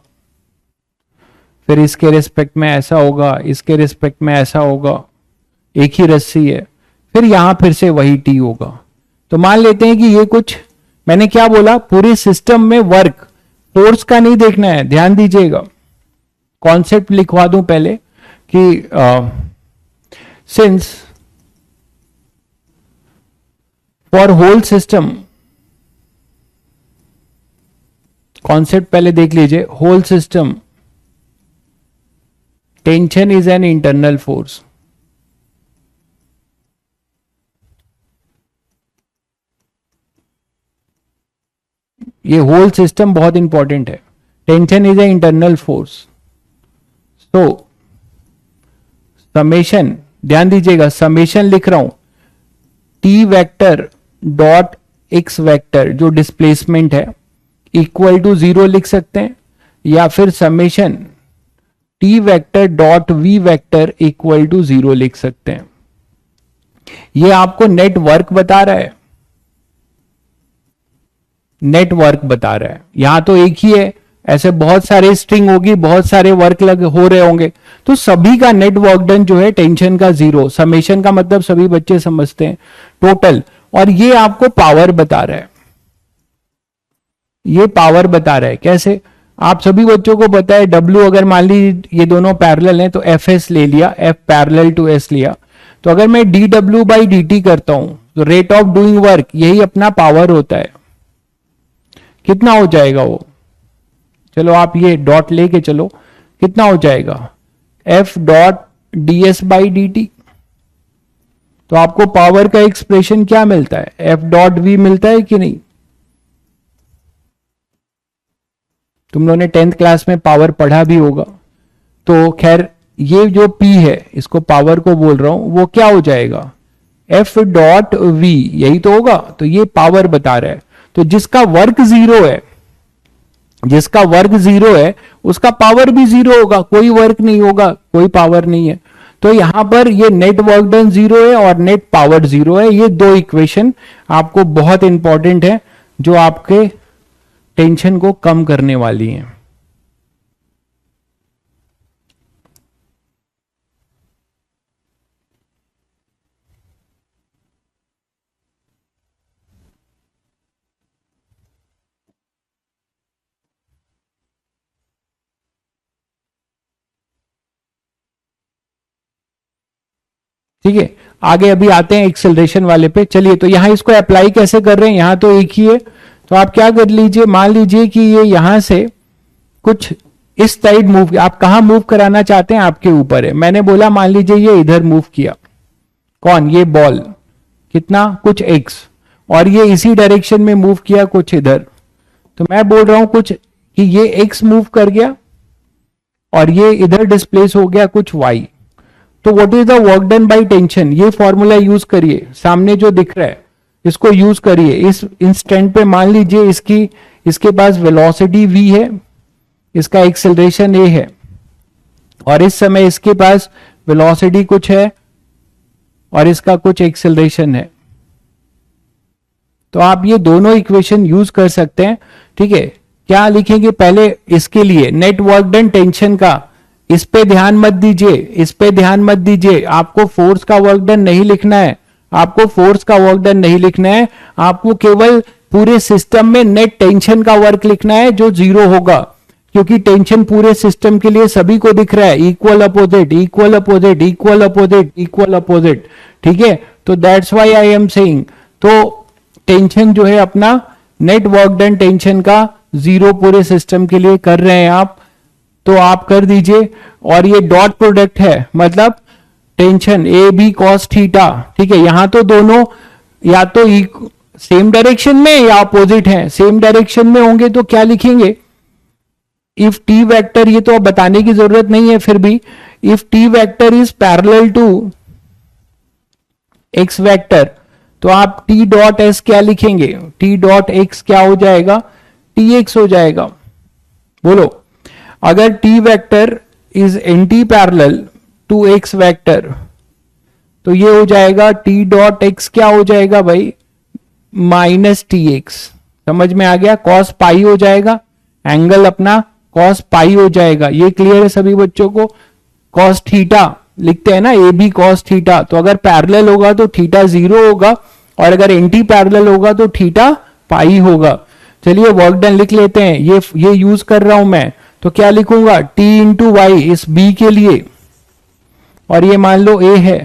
फिर इसके रिस्पेक्ट में ऐसा होगा, इसके रिस्पेक्ट में ऐसा होगा, एक ही रस्सी है, फिर यहां फिर से वही टी होगा। तो मान लेते हैं कि ये कुछ, मैंने क्या बोला, पूरे सिस्टम में वर्क, फोर्स का नहीं देखना है, ध्यान दीजिएगा, कॉन्सेप्ट लिखवा दूं पहले कि since for whole system, concept पहले देख लीजिए, whole system tension is an internal force. ये होल सिस्टम बहुत इंपॉर्टेंट है, tension is a internal force. तो समेशन, ध्यान दीजिएगा, समेशन लिख रहा हूं, T vector dot X vector जो डिस्प्लेसमेंट है इक्वल टू 0 लिख सकते हैं, या फिर summation T vector dot V vector equal to 0 लिख सकते हैं। ये आपको नेट वर्क बता रहा है, नेट वर्क बता रहा है, यहां तो एक ही है, ऐसे बहुत सारे स्ट्रिंग होगी, बहुत सारे वर्क लग हो रहे होंगे, तो सभी का नेट वर्क डन जो है टेंशन का 0, समेशन का मतलब सभी बच्चे समझते हैं टोटल, और ये आपको पावर बता रहा है, ये पावर बता रहा है। कैसे, आप सभी बच्चों को पता है W, अगर मान ली ये दोनों पैरेलल हैं तो FS ले लिया, F पैरेलल टू S लिया, तो अगर मैं dW बाई dt करता हूं तो रेट ऑफ डूइंग वर्क, यही अपना पावर होता है, कितना हो जाएगा वो, चलो आप ये डॉट लेके चलो, कितना हो जाएगा F dot D S by D T. तो आपको पावर का एक्सप्रेशन क्या मिलता है, एफ डॉट वी मिलता है कि नहीं। तुम लोगों ने 10th क्लास में पावर पढ़ा भी होगा। तो खैर ये जो P है, इसको पावर को बोल रहा हूं, वो क्या हो जाएगा F डॉट V, यही तो होगा। तो ये पावर बता रहा है। तो जिसका वर्क जीरो है, जिसका वर्क जीरो है उसका पावर भी जीरो होगा, कोई वर्क नहीं होगा, कोई पावर नहीं है। तो यहां पर ये नेट वर्क डन जीरो है और नेट पावर जीरो है। ये दो इक्वेशन आपको बहुत इंपॉर्टेंट है जो आपके टेंशन को कम करने वाली हैं। ठीक है, आगे अभी आते हैं एक्सेलरेशन वाले पे। चलिए, तो यहां इसको अप्लाई कैसे कर रहे हैं, यहां तो एक ही है। तो आप क्या कर लीजिए, मान लीजिए कि ये यहां से कुछ इस साइड मूव, आप कहां मूव कराना चाहते हैं आपके ऊपर है। मैंने बोला मान लीजिए ये इधर मूव किया, कौन, ये बॉल, कितना, कुछ एक्स, और ये इसी डायरेक्शन में मूव किया कुछ इधर। तो मैं बोल रहा हूं कुछ कि ये एक्स मूव कर गया और ये इधर डिस्प्लेस हो गया कुछ वाई। तो what is the work done by tension, ये फॉर्मूला यूज करिए, सामने जो दिख रहा है इसको यूज करिए। इस इंस्टेंट पे मान लीजिए इसके पास वेलोसिटी v है, इसका एक्सेलरेशन a है, और इस समय इसके पास वेलोसिटी कुछ है और इसका कुछ एक्सेलरेशन है। तो आप ये दोनों इक्वेशन यूज कर सकते हैं। ठीक है, क्या लिखेंगे पहले इसके लिए, नेट वर्क डन टेंशन का, इस पे ध्यान मत दीजिए, इस पे ध्यान मत दीजिए। आपको फोर्स का वर्क डन नहीं लिखना है, आपको फोर्स का वर्क डन नहीं लिखना है, आपको केवल पूरे सिस्टम में नेट टेंशन का वर्क लिखना है जो जीरो होगा, क्योंकि टेंशन पूरे सिस्टम के लिए सभी को दिख रहा है, equal opposite equal opposite equal opposite equal opposite. ठीक है, तो that's why I am saying, तो टेंशन जो है अपना नेट वर्क डन टेंशन का जीरो पूरे सिस्टम के लिए कर रहे हैं आप, तो आप कर दीजिए। और ये डॉट प्रोडक्ट है, मतलब tension A B cos theta. ठीक है, यहां तो दोनों या तो सेम डायरेक्शन में या अपोजिट है। सेम डायरेक्शन में होंगे तो क्या लिखेंगे, इफ टी वेक्टर, ये तो अब बताने की जरूरत नहीं है, फिर भी if T vector is parallel to X vector, तो आप टी डॉट एस क्या लिखेंगे, टी डॉट एक्स क्या हो जाएगा, टी एक्स हो जाएगा। बोलो, अगर T vector is anti parallel to X vector, तो ये हो जाएगा टी डॉट एक्स क्या हो जाएगा भाई, माइनस टी एक्स। समझ में आ गया, कॉस पाई हो जाएगा, एंगल अपना कॉस पाई हो जाएगा। ये क्लियर है सभी बच्चों को। कॉस थीटा लिखते हैं ना, ए बी कॉस थीटा, तो अगर पैरेलल होगा तो थीटा जीरो होगा, और अगर एंटी पैरेलल होगा तो थीटा पाई होगा। चलिए वर्क डन लिख लेते हैं, ये यूज कर रहा हूं मैं, तो क्या लिखूंगा, t इंटू वाई इस b के लिए, और ये मान लो a है,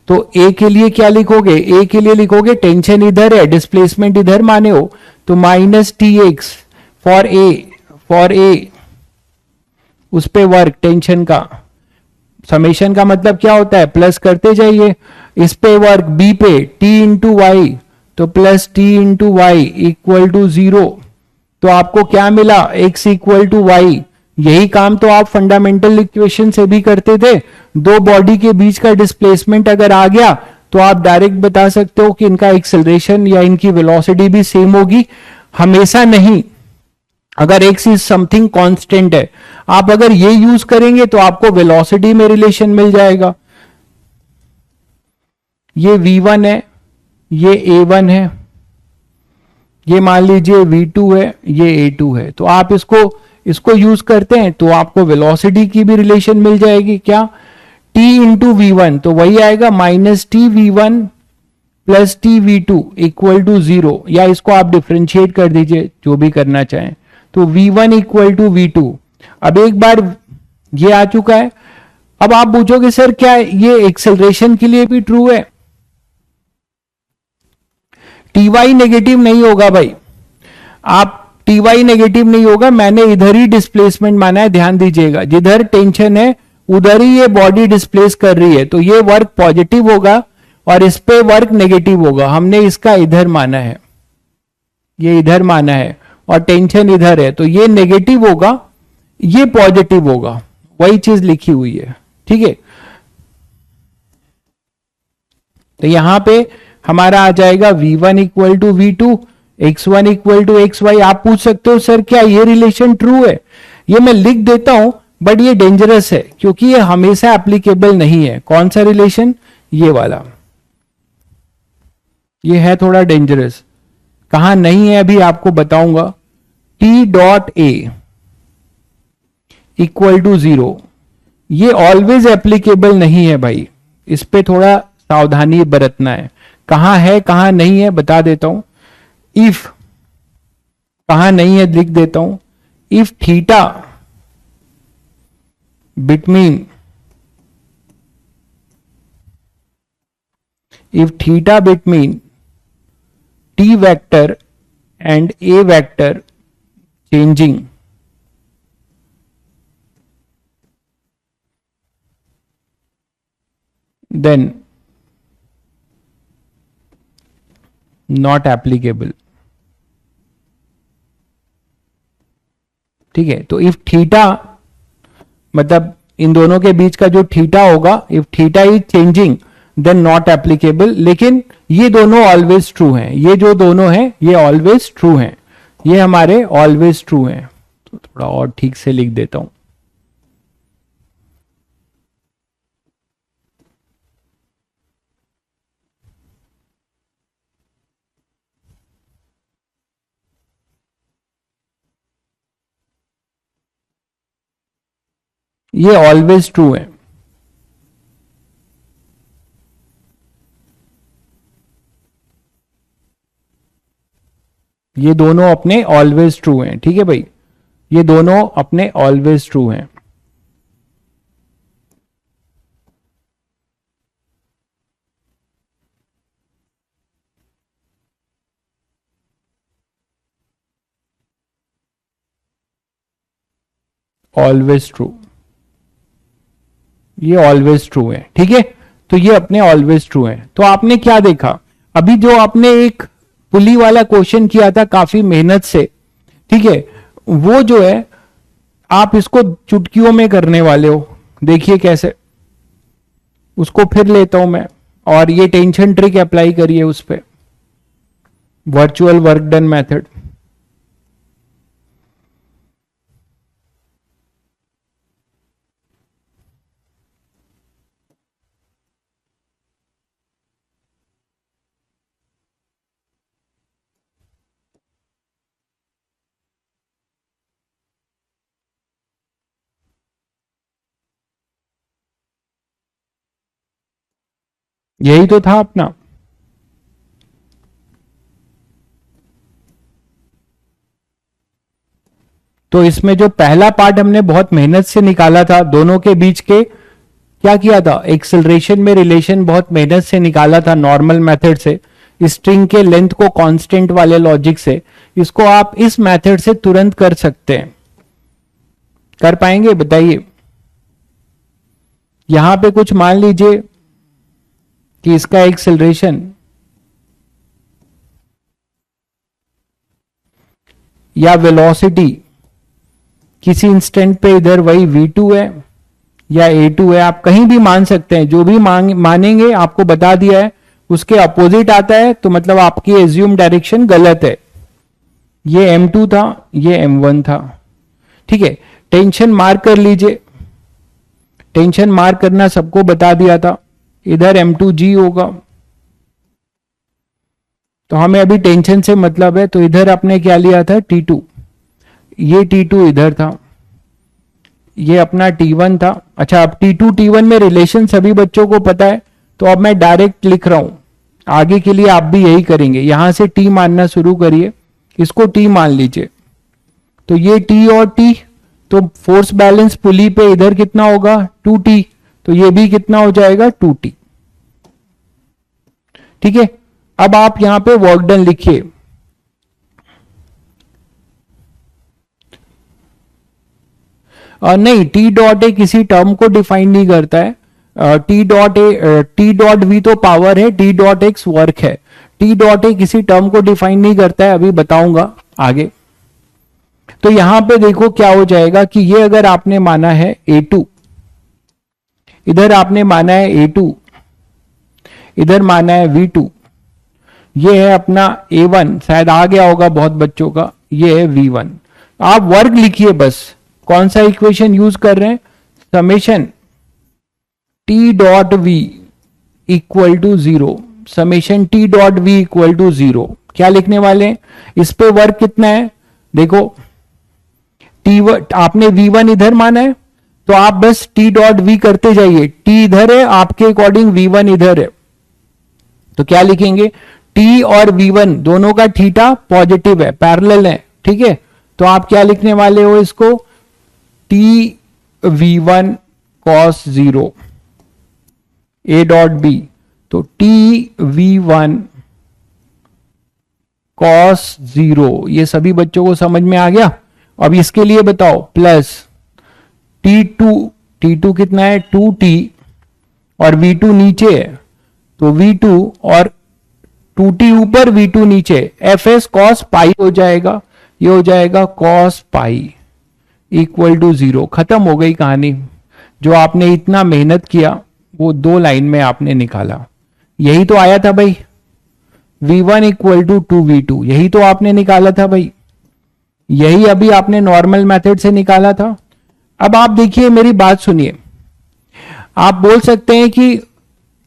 तो a के लिए क्या लिखोगे, a के लिए लिखोगे टेंशन इधर है, डिस्प्लेसमेंट इधर माने हो, तो minus T x for a उस पे वर्क टेंशन का, समेशन का मतलब क्या होता है, प्लस करते जाइए, इस पे वर्क b पे t इंटू वाई, तो plus T into Y equal to zero. तो आपको क्या मिला, x इक्वल टू वाई। यही काम तो आप फंडामेंटल इक्वेशन से भी करते थे। दो बॉडी के बीच का डिस्प्लेसमेंट अगर आ गया तो आप डायरेक्ट बता सकते हो कि इनका एक्सेलरेशन या इनकी वेलोसिटी भी सेम होगी। हमेशा नहीं, अगर x इज समथिंग कांस्टेंट है, आप अगर ये यूज करेंगे तो आपको वेलोसिटी में रिलेशन मिल जाएगा। ये v1 है, ये a1 है, ये मान लीजिए v2 है, ये a2 है। तो आप इसको यूज करते हैं तो आपको वेलोसिटी की भी रिलेशन मिल जाएगी। क्या, t इंटू वी1, तो वही आएगा minus T v1 plus T v2 equal to zero, या इसको आप डिफ्रेंशिएट कर दीजिए, जो भी करना चाहें। तो v1 इक्वल टू v2। अब एक बार ये आ चुका है, अब आप पूछोगे सर क्या ये एक्सेलरेशन के लिए भी ट्रू है, टी वाई नेगेटिव नहीं होगा भाई। आप टी वाई नेगेटिव नहीं होगा, मैंने इधर ही डिस्प्लेसमेंट माना है, ध्यान दीजिएगा, जिधर टेंशन है उधर ही ये बॉडी डिस्प्लेस कर रही है, तो ये वर्क पॉजिटिव होगा और इस पे वर्क नेगेटिव होगा। हमने इसका इधर माना है, ये इधर माना है और टेंशन इधर है, तो ये नेगेटिव होगा, ये पॉजिटिव होगा, वही चीज लिखी हुई है, ठीक है। तो यहां पे हमारा आ जाएगा v1 equal to v2, x1 equal to xy। आप पूछ सकते हो सर क्या ये रिलेशन ट्रू है? ये मैं लिख देता हूं बट ये डेंजरस है क्योंकि ये हमेशा एप्लीकेबल नहीं है। कौन सा रिलेशन? ये वाला, ये है थोड़ा डेंजरस। कहां नहीं है अभी आपको बताऊंगा। t dot a equal to 0, ये ऑलवेज एप्लीकेबल नहीं है भाई, इस पे थोड़ा सावधानी बरतना है। कहां है कहां नहीं है बता देता हूं। इफ कहां नहीं है लिख देता हूं। If theta between t vector and a vector changing, then not applicable। ठीक है, तो इफ थीटा मतलब इन दोनों के बीच का जो थीटा होगा, if theta is changing then not applicable. लेकिन ये दोनों ऑलवेज ट्रू हैं, ये जो दोनों हैं ये ऑलवेज ट्रू हैं, ये हमारे ऑलवेज ट्रू हैं। तो थोड़ा और ठीक से लिख देता हूं। ये ऑलवेज ट्रू है। ये दोनों अपने ऑलवेज ट्रू हैं, ठीक है भाई, ये दोनों अपने ऑलवेज ट्रू हैं। ऑलवेज ट्रू, ये ऑलवेज ट्रू है, ठीक है। तो ये अपने ऑलवेज ट्रू है। तो आपने क्या देखा अभी, जो आपने एक पुली वाला क्वेश्चन किया था काफी मेहनत से, ठीक है, वो जो है आप इसको चुटकियों में करने वाले हो। देखिए कैसे, उसको फिर लेता हूं मैं, और ये टेंशन ट्रिक अप्लाई करिए उस पर, वर्चुअल वर्क डन मेथड। यही तो था अपना। तो इसमें जो पहला पार्ट हमने बहुत मेहनत से निकाला था, दोनों के बीच के क्या किया था, एक्सेलरेशन में रिलेशन बहुत मेहनत से निकाला था नॉर्मल मेथड से, स्ट्रिंग के लेंथ को कांस्टेंट वाले लॉजिक से। इसको आप इस मेथड से तुरंत कर सकते हैं। कर पाएंगे बताइए। यहां पे कुछ मान लीजिए कि इसका एक्सेलरेशन या वेलोसिटी किसी इंस्टेंट पे इधर वही v2 है या a2 है, आप कहीं भी मान सकते हैं, जो भी मानेंगे आपको बता दिया है। उसके अपोजिट आता है तो मतलब आपकी एज्यूम डायरेक्शन गलत है। ये m2 था, ये m1 था, ठीक है। टेंशन मार्क कर लीजिए, टेंशन मार्क करना सबको बता दिया था। इधर m2g होगा, तो हमें अभी टेंशन से मतलब है, तो इधर आपने क्या लिया था t2, ये t2 इधर था, ये अपना t1 था। अच्छा, अब t2 t1 में रिलेशन सभी बच्चों को पता है, तो अब मैं डायरेक्ट लिख रहा हूं, आगे के लिए आप भी यही करेंगे। यहां से t मानना शुरू करिए, इसको t मान लीजिए, तो ये t और t, तो फोर्स बैलेंस पुली पे इधर कितना होगा 2t, तो ये भी कितना हो जाएगा 2t, ठीक है। अब आप यहां पे वर्क डन लिखिए। नहीं, टी डॉट ए किसी टर्म को डिफाइन नहीं करता है। टी डॉट वी तो पावर है, टी डॉट एक्स वर्क है। टी डॉट ए किसी टर्म को डिफाइन नहीं करता है, अभी बताऊंगा आगे। तो यहां पे देखो क्या हो जाएगा कि ये अगर आपने माना है A2, इधर आपने माना है A2, इधर माना है V2, ये है अपना A1, शायद आ गया होगा बहुत बच्चों का, ये है V1। आप वर्ग लिखिए बस, कौन सा इक्वेशन यूज कर रहे हैं, summation T dot V equal to 0, summation T dot V equal to 0। क्या लिखने वाले हैं, इस पे वर्ग कितना है, देखो टी, आपने V1 इधर माना है तो आप बस टी डॉट वी करते जाइए, टी इधर है आपके अकॉर्डिंग, V1 इधर है, तो क्या लिखेंगे, टी और V1 दोनों का थीटा पॉजिटिव है, पैरेलल है, ठीक है। तो आप क्या लिखने वाले हो इसको, T V1 cos 0 A dot B, तो टी V1 cos 0, ये सभी बच्चों को समझ में आ गया। अब इसके लिए बताओ, प्लस T2 कितना है 2T, और V2 नीचे है तो V2 और 2T ऊपर V2 नीचे, FS cos पाई हो जाएगा, ये हो जाएगा cos पाई इक्वल टू 0। खत्म हो गई कहानी। जो आपने इतना मेहनत किया वो 2 लाइन में आपने निकाला, यही तो आया था भाई, V1 इक्वल टू 2V2, यही तो आपने निकाला था भाई, यही अभी आपने नॉर्मल मेथड से निकाला था। अब आप देखिए, मेरी बात सुनिए, आप बोल सकते हैं कि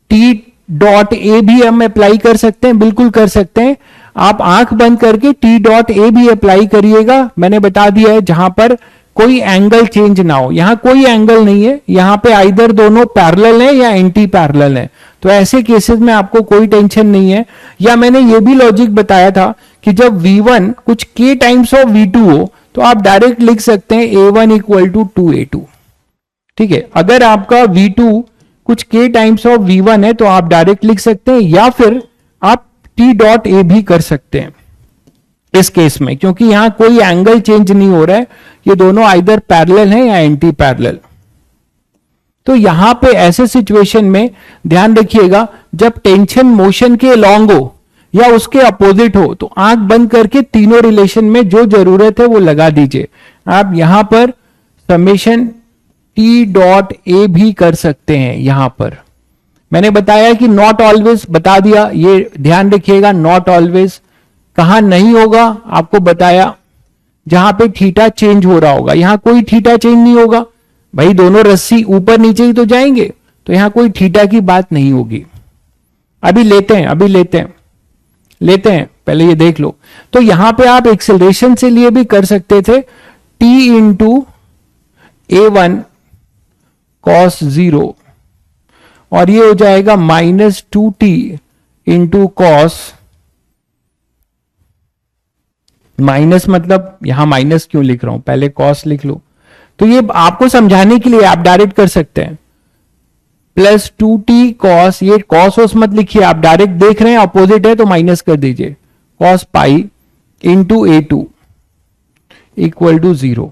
टी डॉट ए भी हम अप्लाई कर सकते हैं, बिल्कुल कर सकते हैं। आप आंख बंद करके टी डॉट ए भी अप्लाई करिएगा, मैंने बता दिया है, जहां पर कोई एंगल चेंज ना हो। यहां कोई एंगल नहीं है, यहां पे आइदर दोनों पैरेलल है या एंटी पैरेलल है, तो ऐसे केसेस में आपको कोई टेंशन नहीं है। या मैंने ये भी लॉजिक बताया था कि जब V1 कुछ k टाइम्स ऑफ V2 हो तो आप डायरेक्ट लिख सकते हैं A1 इक्वल टू 2A2, ठीक है। अगर आपका V2 कुछ k टाइम्स ऑफ V1 है तो आप डायरेक्ट लिख सकते हैं, या फिर आप T डॉट ए भी कर सकते हैं इस केस में, क्योंकि यहां कोई एंगल चेंज नहीं हो रहा है, ये दोनों आइदर पैरेलल हैं या एंटी पैरेलल। तो यहां पे ऐसे सिचुएशन में ध्यान रखिएगा, जब टेंशन मोशन के लॉन्ग हो या उसके अपोजिट हो तो आंख बंद करके तीनों रिलेशन में जो जरूरत है वो लगा दीजिए। आप यहां पर समेशन टी डॉट ए भी कर सकते हैं। यहां पर मैंने बताया कि नॉट ऑलवेज बता दिया, ये ध्यान रखिएगा, नॉट ऑलवेज कहां नहीं होगा आपको बताया, जहां पे थीटा चेंज हो रहा होगा। यहां कोई थीटा चेंज नहीं होगा भाई, दोनों रस्सी ऊपर नीचे ही तो जाएंगे, तो यहां कोई थीटा की बात नहीं होगी। अभी लेते हैं, पहले ये देख लो। तो यहां पे आप एक्सेलरेशन से लिए भी कर सकते थे, t इंटू A1 cos 0, और ये हो जाएगा -2t इंटू कॉस, माइनस मतलब यहां माइनस क्यों लिख रहा हूं, पहले कॉस लिख लो। तो ये आपको समझाने के लिए आप डायरेक्ट कर सकते हैं, प्लस 2t कॉस, ये कॉस ओस मत लिखिए, आप डायरेक्ट देख रहे हैं अपोजिट है तो माइनस कर दीजिए, cos pi into A2 equal to 0।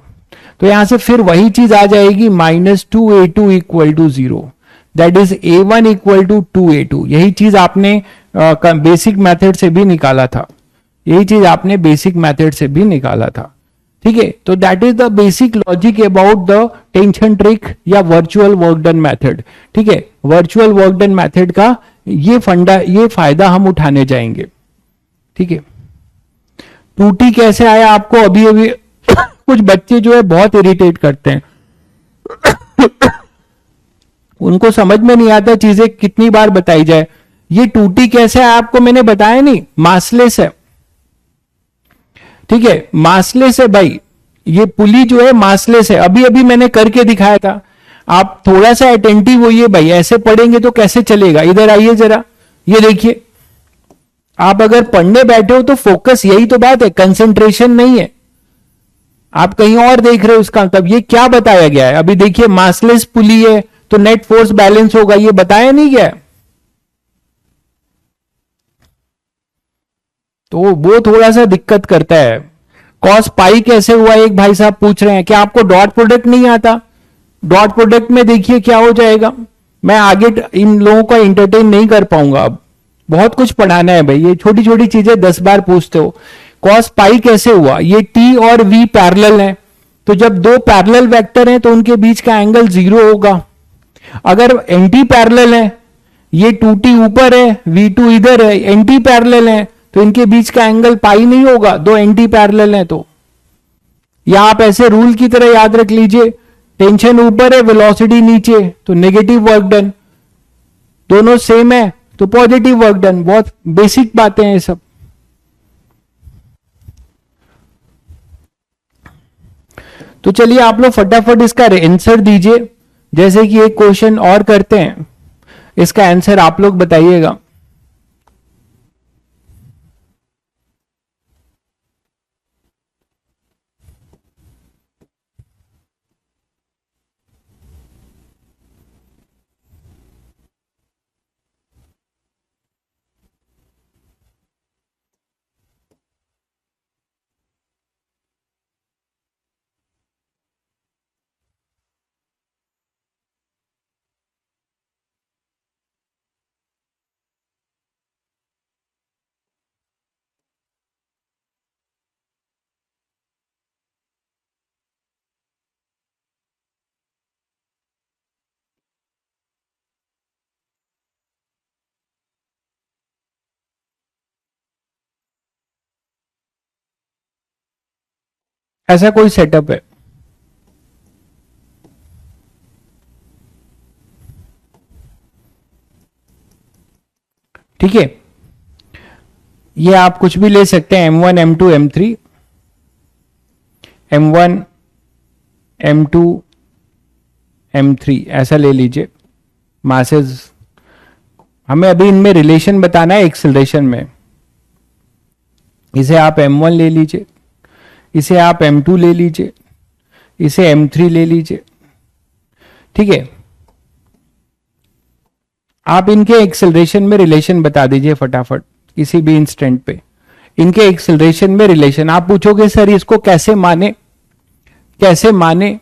तो यहां से फिर वही चीज आ जाएगी, -2A2 equal to 0, that is A1 equal to 2A2। यही चीज आपने बेसिक मेथड से भी निकाला था, यही चीज आपने बेसिक मेथड से भी निकाला था, ठीक है। तो that is the basic logic about the tension trick या वर्चुअल वर्क डन मेथड, ठीक है। वर्चुअल वर्क डन मेथड का ये फायदा हम उठाने जाएंगे, ठीक है। 2T कैसे आया आपको, अभी अभी कुछ बच्चे जो है बहुत इरिटेट करते हैं उनको समझ में नहीं आता चीजें कितनी बार बताई जाए। ये 2T कैसे आया आपको मैंने बताया नहीं, मासलेस है, ठीक है, मासलेस है भाई, ये पुली जो है मासलेस है, अभी अभी मैंने करके दिखाया था। आप थोड़ा सा अटेंटिव होइए भाई, ऐसे पढ़ेंगे तो कैसे चलेगा। इधर आइए जरा, ये देखिए, आप अगर पढ़ने बैठे हो तो फोकस, यही तो बात है, कंसंट्रेशन नहीं है, आप कहीं और देख रहे हो उसका। तब ये क्या बताया गया है, अभी देखिए, मासलेस पुली है तो नेट फोर्स बैलेंस होगा, ये बताया नहीं गया, तो वो थोड़ा सा दिक्कत करता है। कॉस पाई कैसे हुआ, एक भाई साहब पूछ रहे हैं। क्या आपको डॉट प्रोडक्ट नहीं आता? डॉट प्रोडक्ट में देखिए क्या हो जाएगा। मैं आगे इन लोगों को एंटरटेन नहीं कर पाऊंगा, अब बहुत कुछ पढ़ाना है भाई, ये छोटी छोटी चीजें 10 बार पूछते हो। कॉस पाई कैसे हुआ, ये टी और वी पैरेलल हैं, तो जब दो पैरेलल वेक्टर हैं तो उनके बीच का एंगल 0 होगा। अगर एंटी पैरेलल है, ये 2t ऊपर है, v2 इधर है, एंटी पैरेलल है, तो इनके बीच का एंगल पाई नहीं होगा, दो एंटी पैरेलल है। तो या आप ऐसे रूल की तरह याद रख लीजिए, टेंशन ऊपर है, वेलोसिटी नीचे, तो नेगेटिव वर्क डन। दोनों सेम है तो पॉजिटिव वर्क डन। बहुत बेसिक बातें हैं ये सब। तो चलिए आप लोग फटाफट इसका आंसर दीजिए। जैसे कि एक क्वेश्चन और करते हैं, इसका आंसर आप लोग बताइएगा। ऐसा कोई सेटअप है, ठीक है। ये आप कुछ भी ले सकते हैं, M1 M2 M3, M1 M2 M3 ऐसा ले लीजिए मासेस। हमें अभी इनमें रिलेशन बताना है एक्सेलरेशन में। इसे आप M1 ले लीजिए, इसे आप M2 ले लीजिए, इसे M3 ले लीजिए, ठीक है। आप इनके एक्सेलरेशन में रिलेशन बता दीजिए फटाफट किसी भी इंस्टेंट पे। इनके एक्सेलरेशन में रिलेशन आप पूछोगे सर इसको कैसे माने, कैसे माने?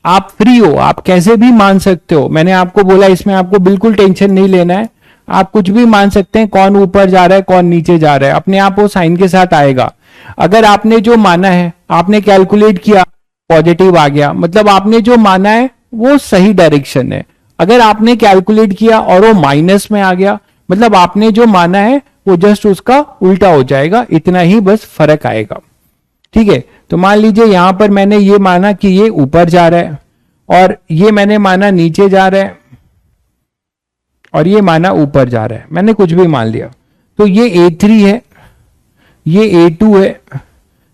आप फ्री हो, आप कैसे भी मान सकते हो। मैंने आपको बोला इसमें आपको बिल्कुल टेंशन नहीं लेना है, आप कुछ भी मान सकते हैं। कौन ऊपर जा रहा है कौन नीचे जा रहा है, अपने आप वो साइन के साथ आएगा। अगर आपने जो माना है, आपने कैलकुलेट किया, पॉजिटिव आ गया, मतलब आपने जो माना है वो सही डायरेक्शन है। अगर आपने कैलकुलेट किया और वो माइनस में आ गया, मतलब आपने जो माना है वो जस्ट उसका उल्टा हो जाएगा, इतना ही बस फर्क आएगा, ठीक है। तो मान लीजिए यहां पर मैंने ये माना कि ये ऊपर जा रहा है, और ये मैंने माना नीचे जा रहा है, और ये माना ऊपर जा रहा है, मैंने कुछ भी मान लिया। तो ये A3 है, ये A2 है,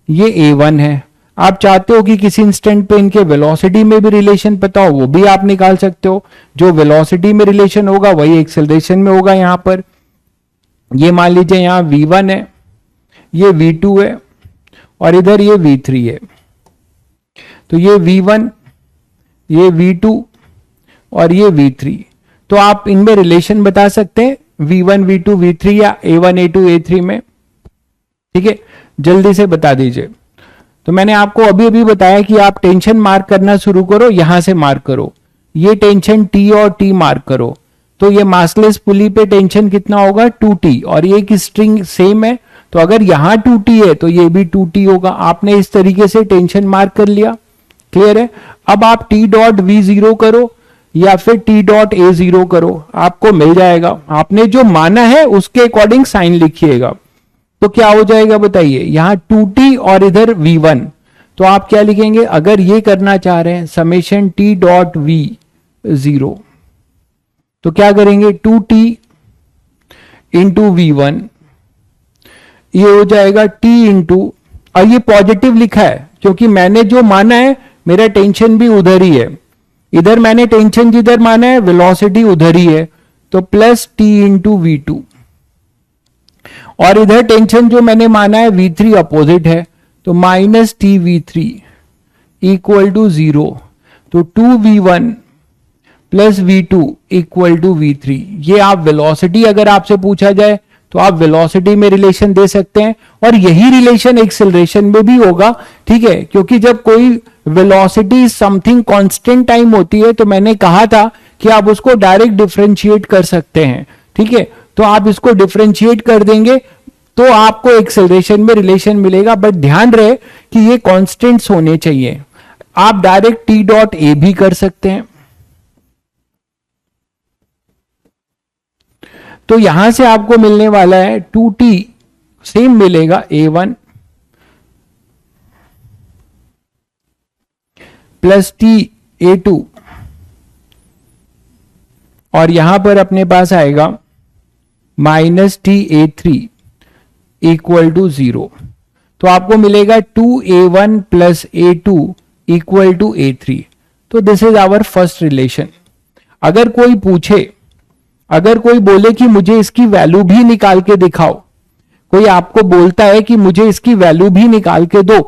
ये A1 है। आप चाहते हो कि किसी इंस्टेंट पे इनके वेलोसिटी में भी रिलेशन पता हो, वो भी आप निकाल सकते हो। जो वेलोसिटी में रिलेशन होगा वही एक्सेलरेशन में होगा। यहां पर ये मान लीजिए यहां V1 है, ये V2 है, और इधर ये V3 है। तो ये V1, ये V2 और ये V3, तो आप इनमें रिलेशन बता सकते हैं V1 V2 V3 या A1 A2 A3 में, ठीक है। जल्दी से बता दीजिए। तो मैंने आपको अभी अभी बताया कि आप टेंशन मार्क करना शुरू करो, यहां से मार्क करो। ये टेंशन T और T मार्क करो, तो ये मासलेस पुली पे टेंशन कितना होगा 2T, और ये एक स्ट्रिंग सेम है, तो अगर यहां 2T है तो ये भी 2T होगा। आपने इस तरीके से टेंशन मार्क कर लिया, क्लियर है। अब आप T डॉट V0 करो या फिर T डॉट A0 करो, आपको मिल जाएगा। आपने जो माना है उसके अकॉर्डिंग साइन लिखिएगा, तो क्या हो जाएगा बताइए। यहां 2T और इधर V1, तो आप क्या लिखेंगे अगर ये करना चाह रहे हैं समेशन T डॉट V0, तो क्या करेंगे 2T इंटू V1, ये हो जाएगा T इंटू, और ये पॉजिटिव लिखा है क्योंकि मैंने जो माना है मेरा टेंशन भी उधर ही है। इधर मैंने टेंशन जिधर माना है वेलोसिटी उधर ही है, तो प्लस T इंटू V2, और इधर टेंशन जो मैंने माना है V3 अपोजिट है, तो minus T V3 equal to 0, तो 2V1 plus V2 equal to V3। ये आप वेलोसिटी अगर आपसे पूछा जाए तो आप वेलोसिटी में रिलेशन दे सकते हैं, और यही रिलेशन एक्सेलरेशन में भी होगा, ठीक है, क्योंकि जब कोई वेलोसिटी समथिंग कांस्टेंट टाइम होती है तो मैंने कहा था कि आप उसको डायरेक्ट डिफरेंशिएट कर सकते हैं, ठीक है, तो आप इसको डिफरेंशिएट कर देंगे तो आपको एक्सेलरेशन में रिलेशन मिलेगा। बट ध्यान रहे कि ये कांस्टेंट्स होने चाहिए। आप डायरेक्ट टी डॉट ए भी कर सकते हैं। तो यहां से आपको मिलने वाला है 2t, सेम मिलेगा a1 प्लस टी a2, और यहां पर अपने पास आएगा minus T a3 equal to 0। तो आपको मिलेगा 2a1 plus a2 equal to a3। तो this is our first relation. अगर कोई पूछे, अगर कोई बोले कि मुझे इसकी वैल्यू भी निकाल के दिखाओ, कोई आपको बोलता है कि मुझे इसकी वैल्यू भी निकाल के दो,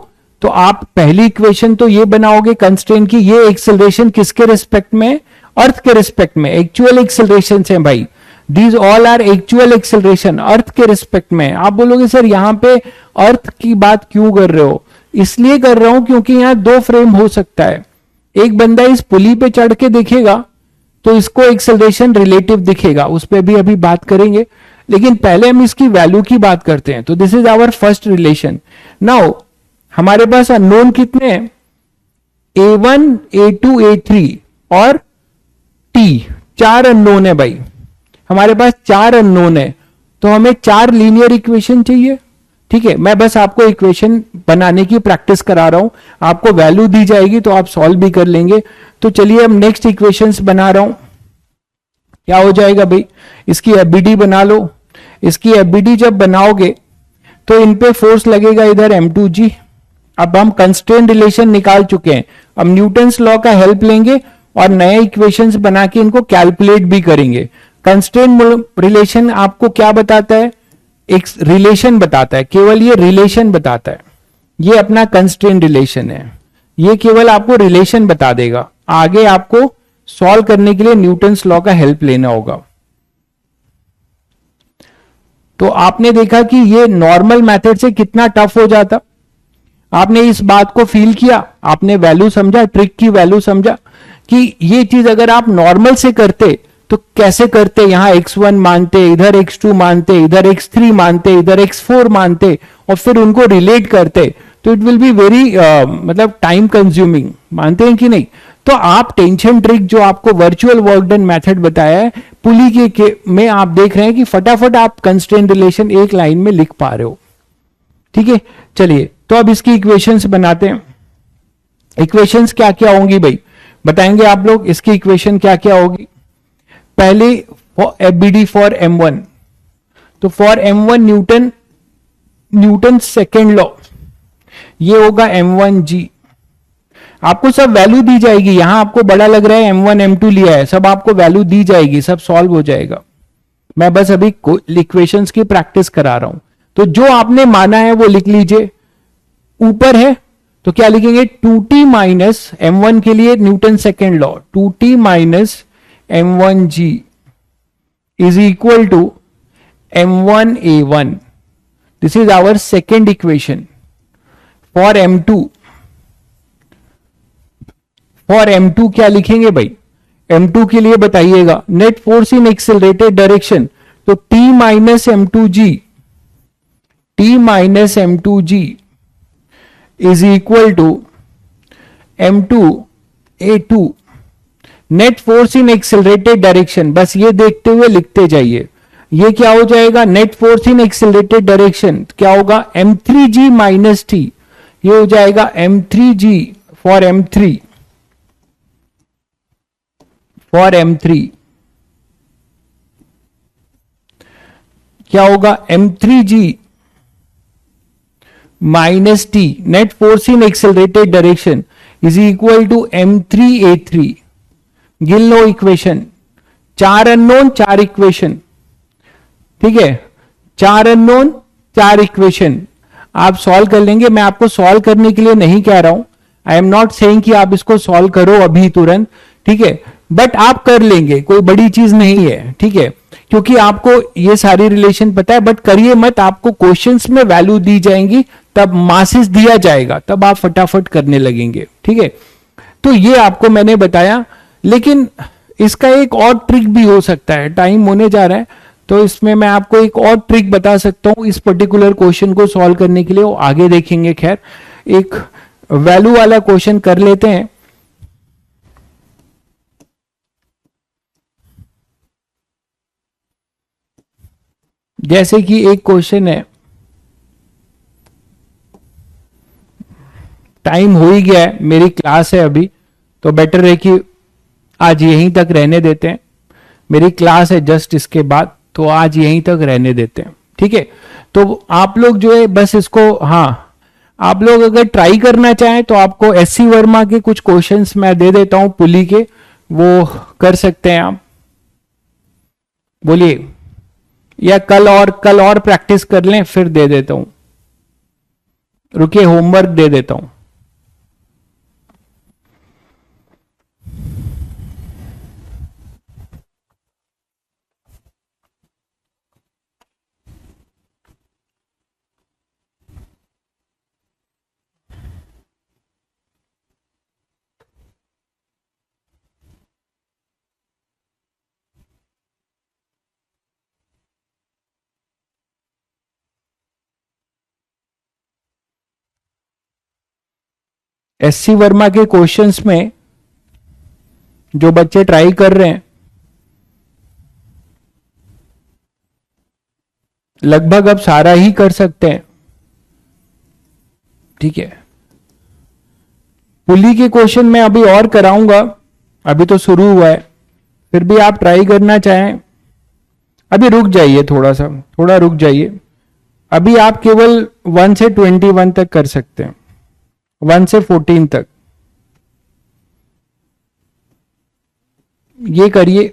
तो आप पहली इक्वेशन तो ये बनाओगे कंस्ट्रेंट की, ये एक्सेलरेशन किसके रिस्पेक्ट में, अर्थ के रिस्पेक्ट में, एक्चुअल एक्सेलरेशन है भाई, these all are actual acceleration, earth के रिस्पेक्ट में। आप बोलोगे सर यहां पे अर्थ की बात क्यों कर रहे हो? इसलिए कर रहा हूं क्योंकि यहां दो फ्रेम हो सकता है। एक बंदा इस पुली पे चढ़ के देखेगा तो इसको एक्सेलरेशन रिलेटिव दिखेगा, उस पर भी अभी बात करेंगे, लेकिन पहले हम इसकी वैल्यू की बात करते हैं। तो this is our first relation. Now हमारे पास अननोन कितने हैं, a1 a2 a3 और t, 4 अननोन है भाई, हमारे पास 4 अननोन है, तो हमें 4 लीनियर इक्वेशन चाहिए, ठीक है। मैं बस आपको इक्वेशन बनाने की प्रैक्टिस करा रहा हूं, आपको वैल्यू दी जाएगी तो आप सॉल्व भी कर लेंगे। तो चलिए हम नेक्स्ट इक्वेशंस बना रहा हूं। क्या हो जाएगा भाई, इसकी एफबीडी बना लो। इसकी एफबीडी जब बनाओगे तो इन पे फोर्स लगेगा इधर m2g। अब हम कंस्ट्रेंट रिलेशन निकाल चुके हैं, अब न्यूटन्स लॉ का हेल्प लेंगे और नए इक्वेशंस बना के इनको कैलकुलेट भी करेंगे। कंस्ट्रेंट रिलेशन आपको क्या बताता है, एक रिलेशन बताता है, केवल ये रिलेशन बताता है, ये अपना कंस्ट्रेंट रिलेशन है, ये केवल आपको रिलेशन बता देगा। आगे आपको सॉल्व करने के लिए न्यूटन्स लॉ का हेल्प लेना होगा। तो आपने देखा कि ये नॉर्मल मेथड से कितना टफ हो जाता, आपने इस बात को फील किया, आपने वैल्यू समझा, ट्रिक की वैल्यू समझा कि ये चीज अगर आप नॉर्मल से करते तो कैसे करते, यहां x1 मानते, इधर x2 मानते, इधर x3 मानते, इधर x4 मानते और फिर उनको रिलेट करते, तो इट विल बी वेरी मतलब टाइम कंज्यूमिंग, मानते हैं कि नहीं। तो आप टेंशन ट्रिक जो आपको वर्चुअल वर्क डन मेथड बताया है पुली के में आप देख रहे हैं कि फटाफट आप कंस्ट्रेंट रिलेशन एक लाइन में लिख पा रहे हो, ठीक है। चलिए तो अब इसकी इक्वेशंस बनाते हैं। इक्वेशंस क्या क्या होंगी भाई, बताएंगे आप लोग, इसकी इक्वेशन क्या क्या होगी। पहले एफबीडी फॉर m1, तो for m1 Newton second law, ये होगा m1g। आपको सब वैल्यू दी जाएगी, यहां आपको बड़ा लग रहा है m1 m2 लिया है, सब आपको वैल्यू दी जाएगी, सब सॉल्व हो जाएगा। मैं बस अभी इक्वेशंस की प्रैक्टिस करा रहा हूं। तो जो आपने माना है वो लिख लीजिए। ऊपर है तो क्या लिखेंगे, 2t माइनस m1 के लिए Newton second law, 2t minus m1g is equal to m1a1. This is our second equation. For m2, for m2 क्या लिखेंगे भाई, m2 के लिए बताइएगा, net force in accelerated direction, तो t minus m2g, t minus m2g is equal to m2a2, net force in accelerated direction, बस ये देखते हुए लिखते जाइए। ये क्या हो जाएगा, net force in accelerated direction क्या होगा, m3g माइनस t, ये हो जाएगा m3g for m3, for m3 क्या होगा, m3g minus t, net force in accelerated direction is equal to m3a3। गिन लो इक्वेशन, 4 अननोन 4 इक्वेशन, ठीक है, 4 अननोन 4 इक्वेशन आप सॉल्व कर लेंगे। मैं आपको सॉल्व करने के लिए नहीं कह रहा हूं, आई एम नॉट सेइंग कि आप इसको सॉल्व करो अभी तुरंत, ठीक है, बट आप कर लेंगे, कोई बड़ी चीज नहीं है, ठीक है। क्योंकि आपको ये सारी रिलेशन पता है, बट करिए मत, आपको क्वेश्चंस में वैल्यू दी जाएंगी, तब मासेस दिया जाएगा, तब आप फटाफट करने लगेंगे, ठीक है। तो ये आपको मैंने बताया, लेकिन इसका एक और ट्रिक भी हो सकता है। टाइम होने जा रहा है, तो इसमें मैं आपको एक और ट्रिक बता सकता हूं इस पर्टिकुलर क्वेश्चन को सॉल्व करने के लिए, वो आगे देखेंगे। खैर, एक वैल्यू वाला क्वेश्चन कर लेते हैं। जैसे कि एक क्वेश्चन है, टाइम हो ही गया है, मेरी क्लास है अभी, तो बेटर है कि आज यहीं तक रहने देते हैं। मेरी क्लास है जस्ट इसके बाद, तो आज यहीं तक रहने देते हैं, ठीक है। तो आप लोग जो है बस इसको, हाँ, आप लोग अगर ट्राई करना चाहें तो आपको एससी वर्मा के कुछ क्वेश्चंस मैं दे देता हूं पुली के, वो कर सकते हैं आप। बोलिए, या कल और प्रैक्टिस कर लें, फिर दे देता हूं। रुकिए, होमवर्क दे देता हूं। एससी वर्मा के क्वेश्चंस में जो बच्चे ट्राई कर रहे हैं, लगभग अब सारा ही कर सकते हैं, ठीक है। पुली के क्वेश्चन में अभी और कराऊंगा, अभी तो शुरू हुआ है, फिर भी आप ट्राई करना चाहें, अभी रुक जाइए, थोड़ा रुक जाइए। अभी आप केवल 1 से 21 तक कर सकते हैं, 1 से 14 तक ये करिए।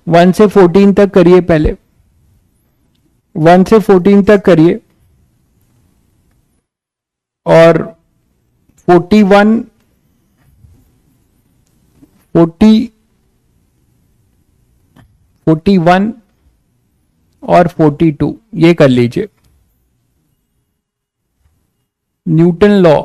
1 से 14 तक करिए, पहले 1 से 14 तक करिए, और 41, 41 और 42 ये कर लीजिए। न्यूटन लॉ,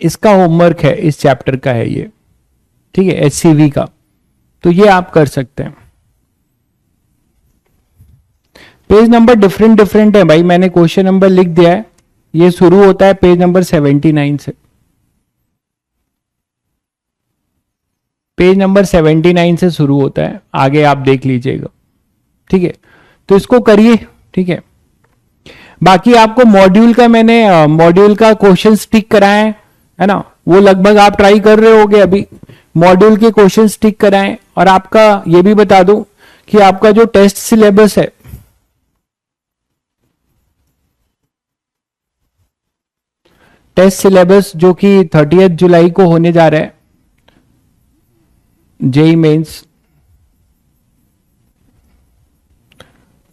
इसका होमवर्क है, इस चैप्टर का है ये, ठीक है, एचसीवी का, तो ये आप कर सकते हैं। पेज नंबर डिफरेंट है भाई, मैंने क्वेश्चन नंबर लिख दिया है, ये शुरू होता है पेज नंबर 79 से, पेज नंबर 79 से शुरू होता है, आगे आप देख लीजिएगा, ठीक है। तो इसको करिए, ठीक है। बाकी आपको मॉड्यूल का, मैंने मॉड्यूल का क्वेश्चन टिक कराए है ना, वो लगभग आप ट्राई कर रहे होगे अभी। मॉड्यूल के क्वेश्चन टिक कराएं, और आपका ये भी बता दूं कि आपका जो टेस्ट सिलेबस है, टेस्ट सिलेबस जो कि 30 जुलाई को होने जा रहा है, जेई मेंस,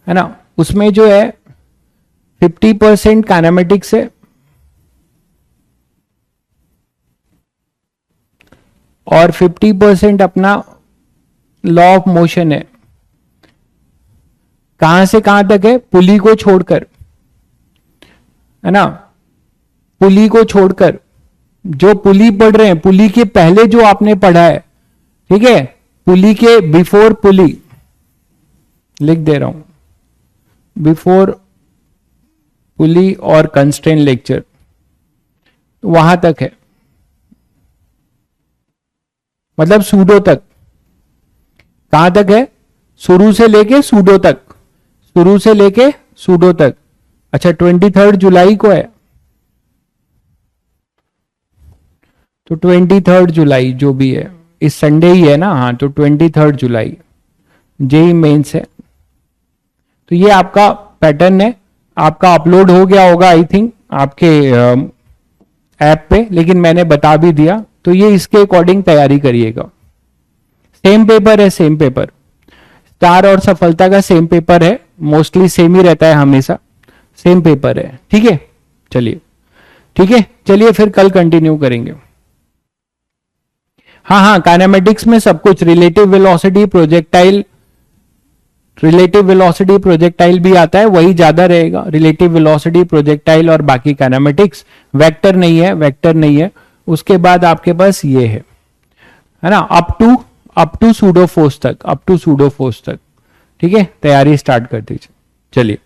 है ना, उसमें जो है 50% काइनेमेटिक्स है और 50% अपना लॉ ऑफ मोशन है। कहां से कहां तक है? पुली को छोड़कर, है ना, पुली को छोड़कर, जो पुली पढ़ रहे हैं, पुली के पहले जो आपने पढ़ा है, ठीक है, पुली के बिफोर पुली लिख दे रहा हूं, बिफोर पुली और कंस्ट्रेंट लेक्चर, वहां तक है, मतलब सूडो तक। कहां तक है? शुरू से लेके सूडो तक, शुरू से लेके सूडो तक। अच्छा, 23 जुलाई को है, तो 23 जुलाई जो भी है, इस संडे ही है ना, हाँ, तो 23 जुलाई जेई मेंस है। तो ये आपका पैटर्न है, आपका अपलोड हो गया होगा आई थिंक आपके ऐप पे, लेकिन मैंने बता भी दिया, तो ये इसके अकॉर्डिंग तैयारी करिएगा। सेम पेपर है, सेम पेपर, स्टार और सफलता का सेम पेपर है, मोस्टली सेम ही रहता है हमेशा, सेम पेपर है, ठीक है। चलिए, ठीक है, चलिए फिर कल कंटिन्यू करेंगे। हाँ, काइनेमेटिक्स में सब कुछ, रिलेटिव वेलोसिटी प्रोजेक्टाइल भी आता है, वही ज्यादा रहेगा, रिलेटिव वेलोसिटी प्रोजेक्टाइल और बाकी काइनेमेटिक्स। वेक्टर नहीं है। उसके बाद आपके पास ये है ना, अप टू सूडो फोर्स तक, ठीक है, तैयारी स्टार्ट कर दीजिए। चलिए।